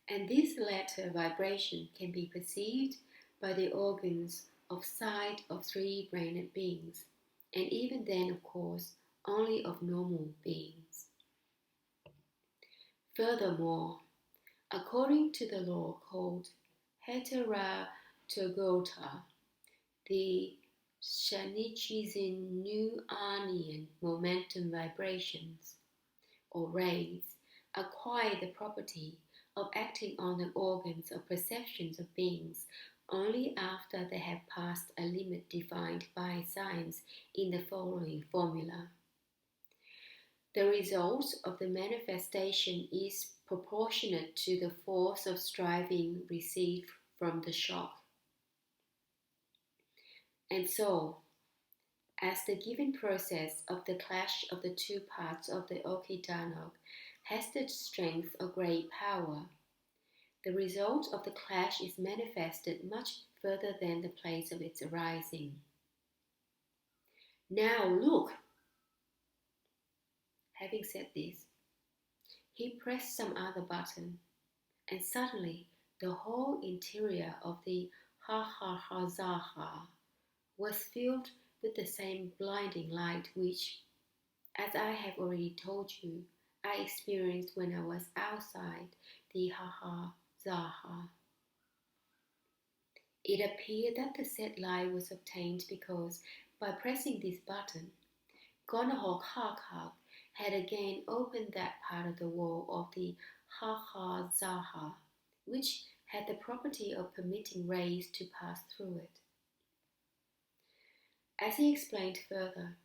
And this latter vibration can be perceived by the organs of sight of three-brained beings, and even then, of course, only of normal beings. Furthermore, according to the law called Heteratogetar, the Salnichzinooarnian-momentum-vibrations, or rays, acquire the property of acting on the organs of perceptions of beings only after they have passed a limit defined by science in the following formula. The result of the manifestation is proportionate to the force of striving received from the shock. And so, as the given process of the clash of the two parts of the Okidanok has the strength of great power, the result of the clash is manifested much further than the place of its arising. Now look! Having said this, he pressed some other button, and suddenly the whole interior of the Hrhaharhtzaha was filled with the same blinding light which, as I have already told you, I experienced when I was outside the Hrhaharhtzaha. It appeared that the said light was obtained because, by pressing this button, Gornahoor Harharkh had again opened that part of the wall of the Hrhaharhtzaha which had the property of permitting rays to pass through it. As he explained further,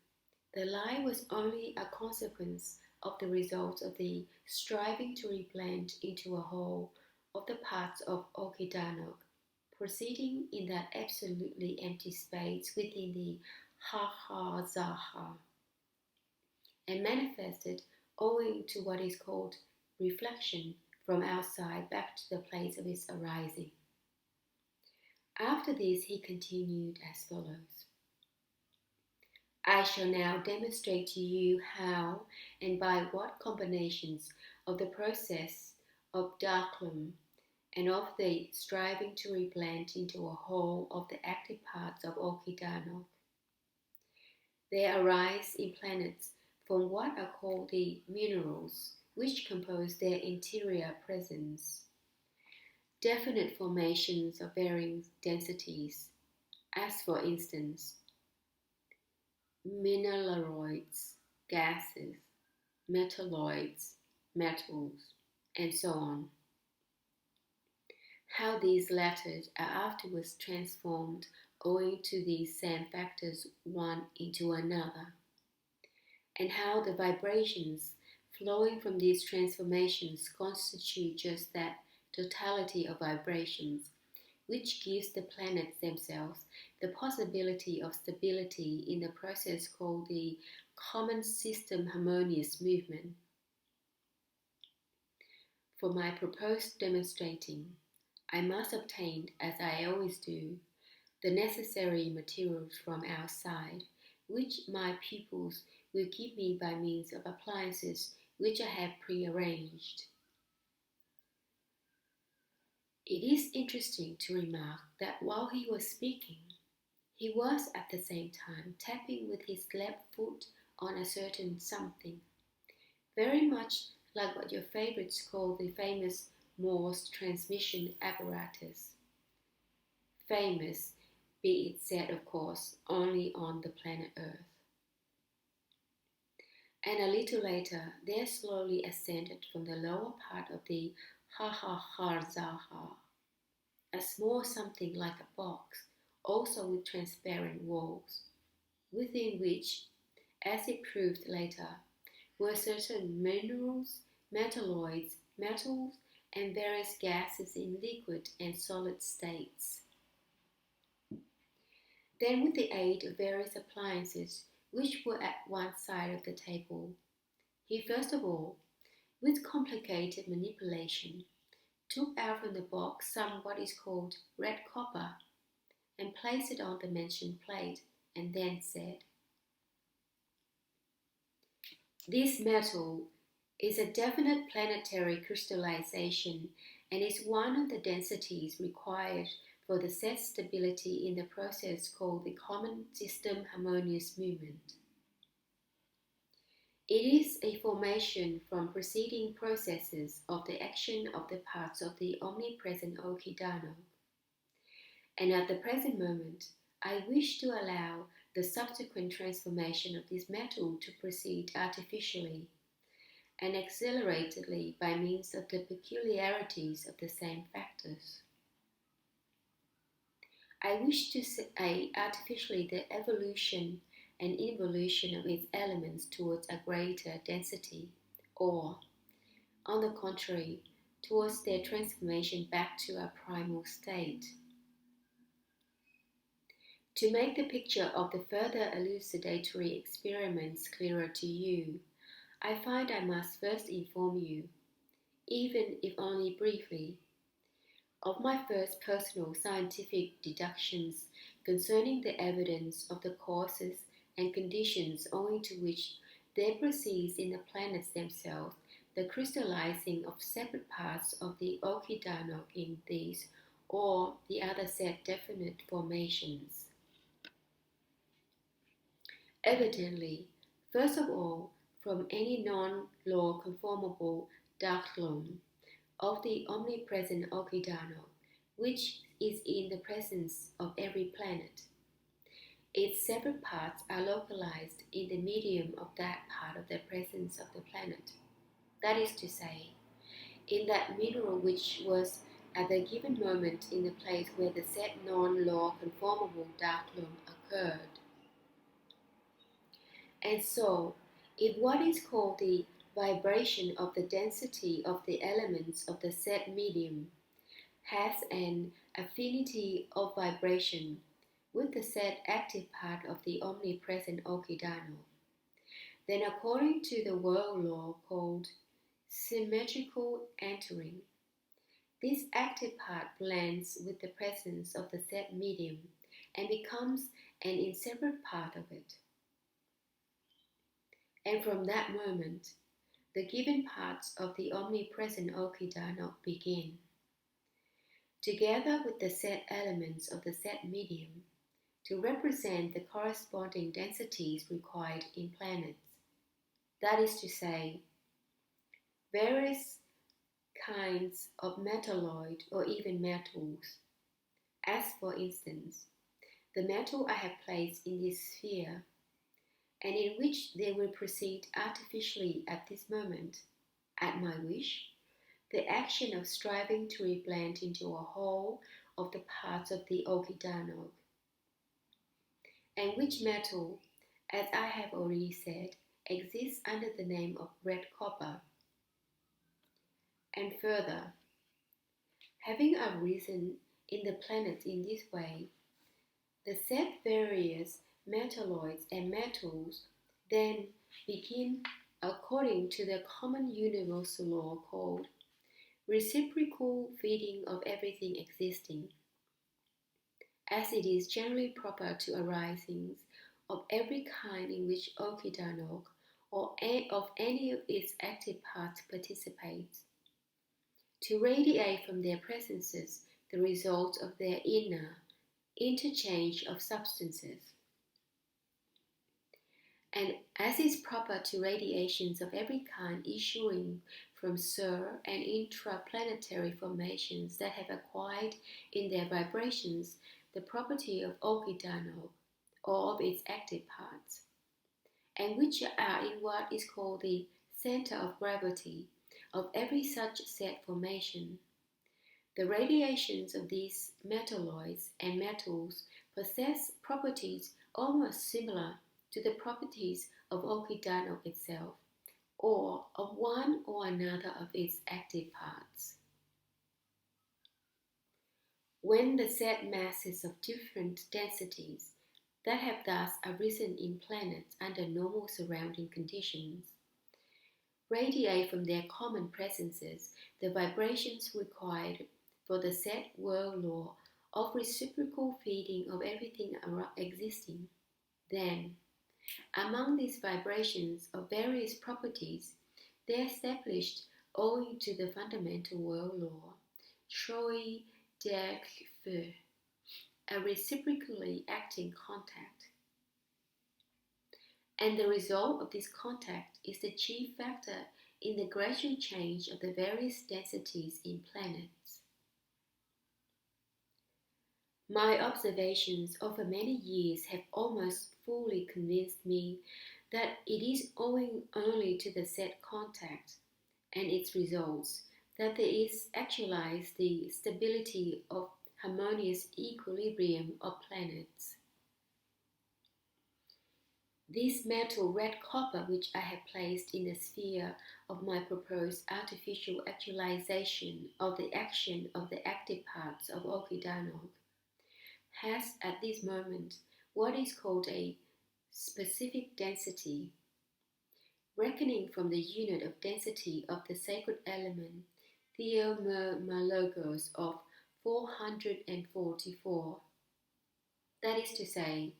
the lie was only a consequence of the result of the striving to reblend into a whole of the parts of Okidanok, proceeding in that absolutely empty space within the Hrhaharhtzaha, and manifested owing to what is called reflection from outside back to the place of its arising. After this he continued as follows. I shall now demonstrate to you how and by what combinations of the process of Djartklam and of the striving to reblend into a whole of the active parts of Okidanok, there arise in planets from what are called the minerals which compose their interior presence, definite formations of varying densities, as for instance, mineraloids, gases, metalloids, metals, and so on. How these latter are afterwards transformed owing to these same factors one into another, and how the vibrations flowing from these transformations constitute just that totality of vibrations which gives the planets themselves the possibility of stability in the process called the common system harmonious movement. For my proposed demonstrating, I must obtain, as I always do, the necessary materials from outside, which my pupils will give me by means of appliances which I have prearranged. It is interesting to remark that while he was speaking, he was at the same time tapping with his left foot on a certain something, very much like what your favourites call the famous Morse transmission apparatus. Famous, be it said, of course, only on the planet Earth. And a little later, there slowly ascended from the lower part of the Hrhaharhtzaha a small something like a box, also with transparent walls, within which, as it proved later, were certain minerals, metalloids, metals, and various gases in liquid and solid states. Then, with the aid of various appliances which were at one side of the table, he first of all, with complicated manipulation, took out from the box some what is called red copper and placed it on the mentioned plate, and then said, "This metal is a definite planetary crystallization and is one of the densities required for the set stability in the process called the common system harmonious movement. It is a formation from preceding processes of the action of the parts of the omnipresent Okidanok, and at the present moment I wish to allow the subsequent transformation of this metal to proceed artificially and acceleratedly by means of the peculiarities of the same factors. I wish to say artificially the evolution and involution of its elements towards a greater density, or, on the contrary, towards their transformation back to a primal state. To make the picture of the further elucidatory experiments clearer to you, I find I must first inform you, even if only briefly, of my first personal scientific deductions concerning the evidence of the causes and conditions owing to which there proceeds in the planets themselves the crystallizing of separate parts of the Okidanok in these or the other set definite formations. Evidently, first of all, from any non-law conformable Djartklam of the omnipresent Okidanok, which is in the presence of every planet. Its separate parts are localized in the medium of that part of the presence of the planet. That is to say, in that mineral which was at the given moment in the place where the said non-law conformable Djartklam occurred. And so, if what is called the vibration of the density of the elements of the said medium has an affinity of vibration with the said active part of the omnipresent Okidanok, then according to the world law called symmetrical entering, this active part blends with the presence of the said medium and becomes an inseparable part of it. And from that moment, the given parts of the omnipresent Okidanok begin, together with the set elements of the set medium, to represent the corresponding densities required in planets. That is to say, various kinds of metalloid or even metals, as for instance, the metal I have placed in this sphere, and in which they will proceed artificially at this moment, at my wish, the action of striving to reblend into a whole of the parts of the Okidanok, and which metal, as I have already said, exists under the name of red copper. And further, having arisen in the planets in this way, the said various metalloids and metals then begin according to the common universal law called reciprocal feeding of everything existing, as it is generally proper to arisings of every kind in which Okidanok or of any of its active parts participates, to radiate from their presences the results of their inner interchange of substances. And as is proper to radiations of every kind issuing from solar and intraplanetary formations that have acquired in their vibrations the property of Okidanok or of its active parts, and which are in what is called the center of gravity of every such set formation, the radiations of these metalloids and metals possess properties almost similar to the properties of Okidanok itself, or of one or another of its active parts. When the said masses of different densities that have thus arisen in planets under normal surrounding conditions radiate from their common presences the vibrations required for the said world law of reciprocal feeding of everything existing, then, among these vibrations of various properties, they established, owing to the fundamental world law, Troemedekhfe, a reciprocally acting contact. And the result of this contact is the chief factor in the gradual change of the various densities in planets. My observations over many years have almost fully convinced me that it is owing only to the set contact and its results that there is actualized the stability of harmonious equilibrium of planets. This metal red copper which I have placed in the sphere of my proposed artificial actualization of the action of the active parts of Okidanog has at this moment what is called a specific density, reckoning from the unit of density of the sacred element Theomertmalogos of 444. That is to say,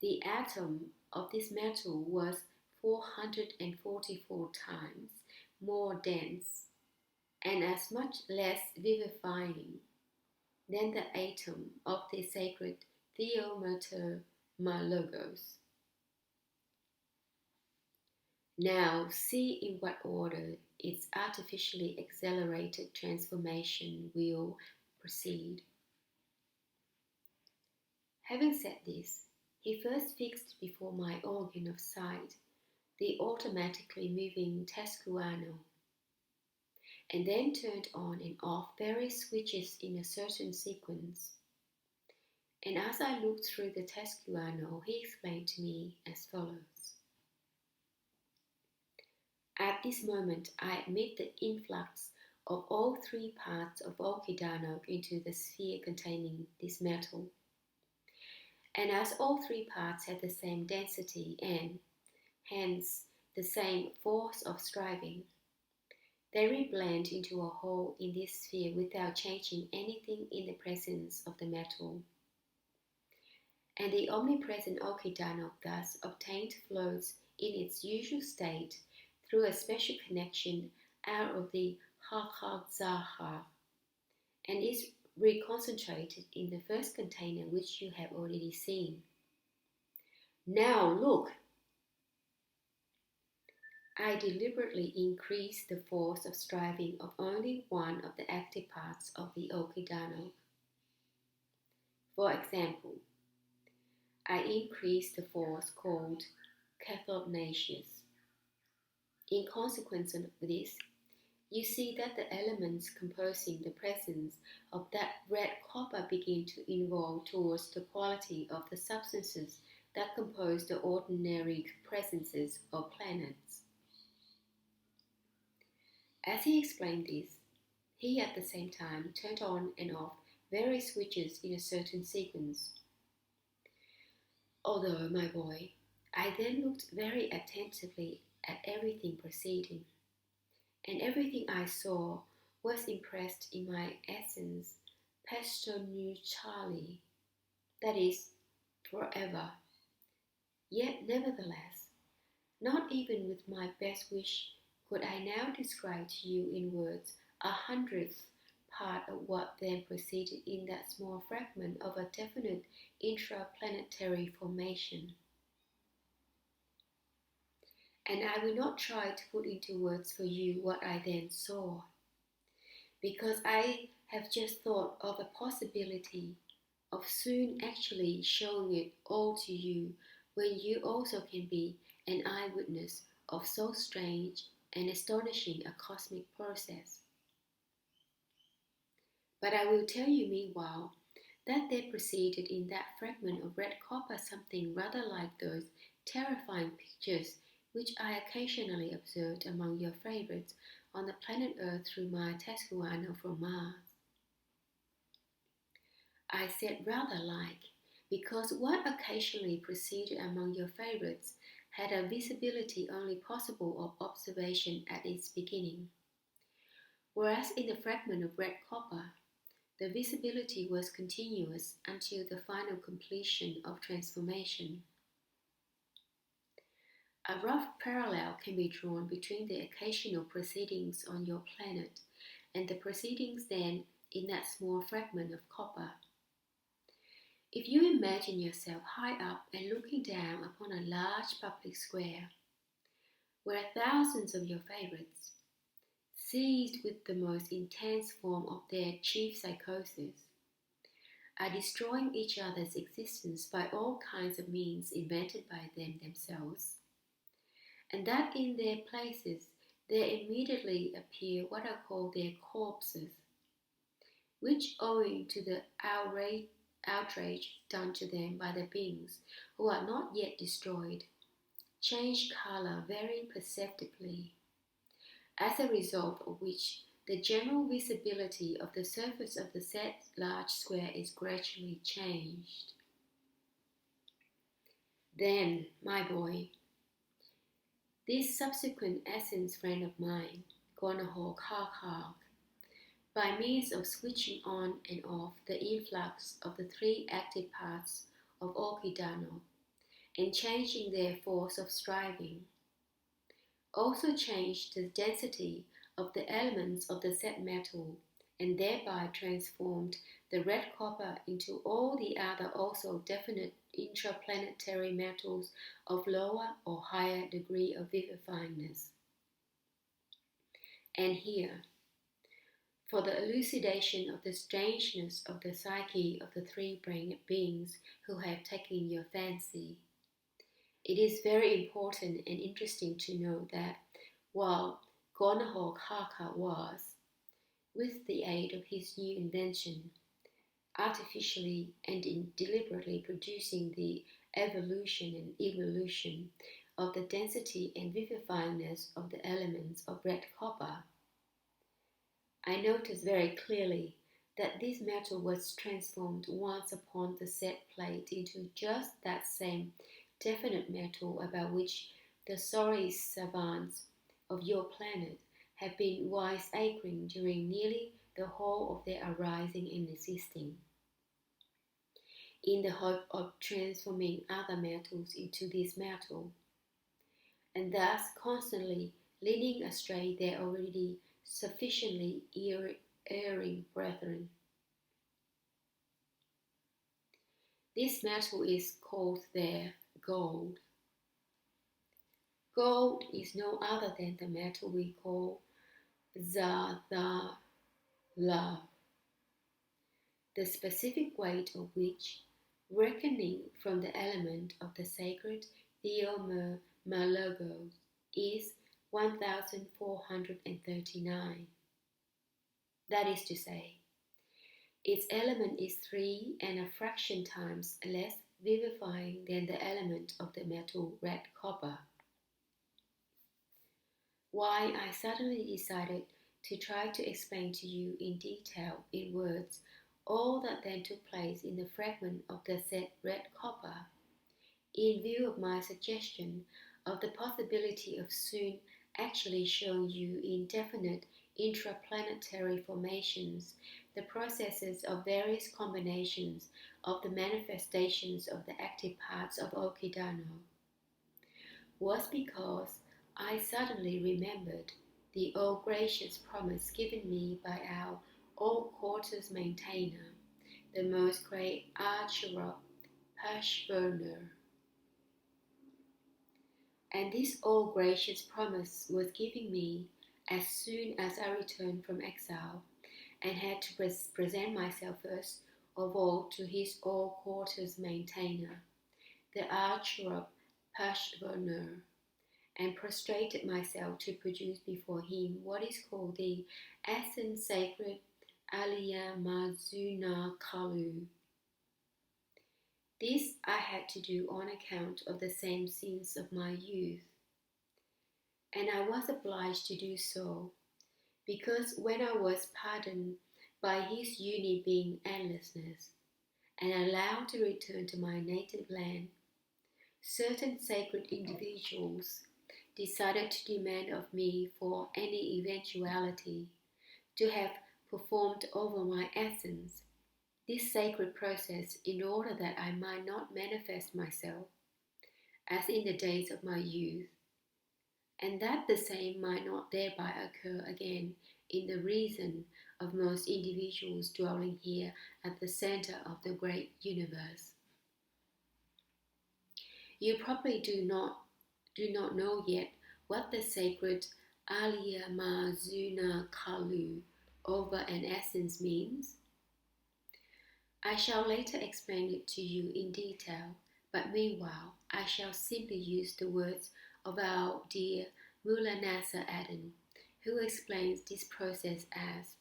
the atom of this metal was 444 times more dense and as much less vivifying than the atom of the sacred Theomertmalogos. Now see in what order its artificially accelerated transformation will proceed. Having said this, he first fixed before my organ of sight the automatically moving Rascooarno, and then turned on and off various switches in a certain sequence. And as I looked through the Rascooarno, he explained to me as follows. At this moment, I admit the influx of all three parts of Okidanog into the sphere containing this metal. And as all three parts have the same density and, hence, the same force of striving, they reblend into a whole in this sphere without changing anything in the presence of the metal. And the omnipresent Okidanog thus obtained floats in its usual state through a special connection out of the Hrhaharhtzaha, and is reconcentrated in the first container which you have already seen. Now look! I deliberately increase the force of striving of only one of the active parts of the Okidanog. For example, I increase the force called cathognaceous. In consequence of this, you see that the elements composing the presence of that red copper begin to evolve towards the quality of the substances that compose the ordinary presences of planets. As he explained this, he at the same time turned on and off various switches in a certain sequence. Although, my boy, I then looked very attentively at everything proceeding, and everything I saw was impressed in my essence Pestolnootiarly, that is, forever. Yet, nevertheless, not even with my best wish could I now describe to you in words 100th part of what then proceeded in that small fragment of a definite intraplanetary formation. And I will not try to put into words for you what I then saw, because I have just thought of a possibility of soon actually showing it all to you when you also can be an eyewitness of so strange and astonishing a cosmic process. But I will tell you meanwhile that there proceeded in that fragment of red copper something rather like those terrifying pictures which I occasionally observed among your favourites on the planet Earth through my Rascooarno from Mars. I said rather like, because what occasionally proceeded among your favourites had a visibility only possible of observation at its beginning, whereas in the fragment of red copper, the visibility was continuous until the final completion of transformation. A rough parallel can be drawn between the occasional proceedings on your planet and the proceedings then in that small fragment of copper. If you imagine yourself high up and looking down upon a large public square, where thousands of your favourites, seized with the most intense form of their chief psychosis, are destroying each other's existence by all kinds of means invented by them themselves, and that in their places there immediately appear what are called their corpses, which, owing to the outrage done to them by the beings who are not yet destroyed, change colour very perceptibly, as a result of which the general visibility of the surface of the said large square is gradually changed. Then, my boy, this subsequent essence friend of mine, Gornahoor Harharkh, by means of switching on and off the influx of the three active parts of Okidano and changing their force of striving, also changed the density of the elements of the said metal and thereby transformed the red copper into all the other also definite intraplanetary metals of lower or higher degree of vivifyingness. And here, for the elucidation of the strangeness of the psyche of the three beings who have taken your fancy, it is very important and interesting to know that while Gornahoor Harharkh was, with the aid of his new invention, artificially and deliberately producing the evolution and evolution of the density and vivifyingness of the elements of red copper, I noticed very clearly that this metal was transformed once upon the set plate into just that same definite metal about which the sorry savants of your planet have been wiseacring during nearly the whole of their arising and existing, in the hope of transforming other metals into this metal, and thus constantly leading astray their already sufficiently erring brethren. This metal is called there gold. Gold is no other than the metal we call Prtzathalavr, the specific weight of which, reckoning from the element of the sacred Theomertmalogos, is 1439. That is to say, its element is 3 and a fraction times less vivifying than the element of the metal red copper. Why I suddenly decided to try to explain to you in detail, in words, all that then took place in the fragment of the said red copper, in view of my suggestion of the possibility of soon actually showing you in definite intraplanetary formations the processes of various combinations of the manifestations of the active parts of Okidano, was because I suddenly remembered the all-gracious promise given me by our all-quarters maintainer, the most great Harhrahroohry. And this all-gracious promise was given me as soon as I returned from exile and had to present myself first of all to his all-quarters maintainer, the Harhrahroohry, and prostrated myself to produce before him what is called the Essence-Sacred-Aliamizoornakalu. This I had to do on account of the same sins of my youth, and I was obliged to do so, because when I was pardoned by his uni-being endlessness, and allowed to return to my native land, certain sacred individuals decided to demand of me for any eventuality to have performed over my essence this sacred process in order that I might not manifest myself as in the days of my youth, and that the same might not thereby occur again in the reason of most individuals dwelling here at the center of the great universe. You probably do not know yet what the Sacred-Aliamizoornakalu over an essence means. I shall later explain it to you in detail, but meanwhile I shall simply use the words of our dear Mullah Nasser Adam, who explains this process as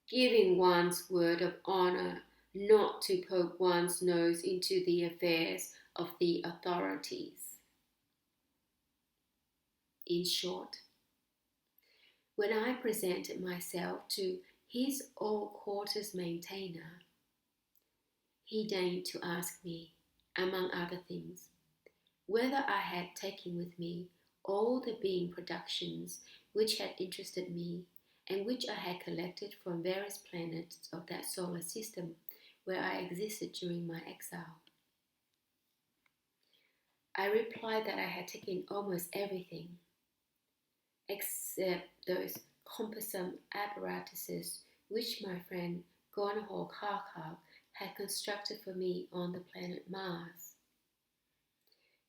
giving one's word of honor not to poke one's nose into the affairs of the authorities. In short, when I presented myself to his all-quarters maintainer, he deigned to ask me, among other things, whether I had taken with me all the being productions which had interested me and which I had collected from various planets of that solar system where I existed during my exile. I replied that I had taken almost everything, except those cumbersome apparatuses which my friend Gornahoor Harharkh had constructed for me on the planet Mars.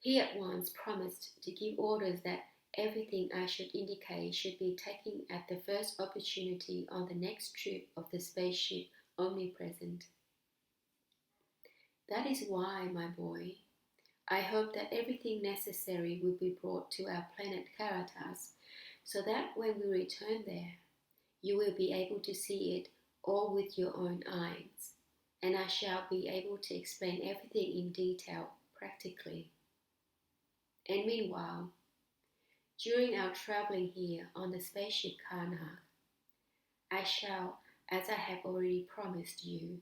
He at once promised to give orders that everything I should indicate should be taken at the first opportunity on the next trip of the spaceship Omnipresent. That is why, my boy, I hope that everything necessary will be brought to our planet Karatas, so that when we return there, you will be able to see it all with your own eyes, and I shall be able to explain everything in detail practically. And meanwhile, during our travelling here on the spaceship Khrh, I shall, as I have already promised you,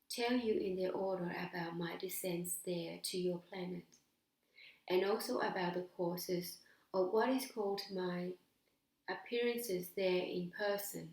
tell you in their order about my descents there to your planet, and also about the causes of what is called my appearances there in person.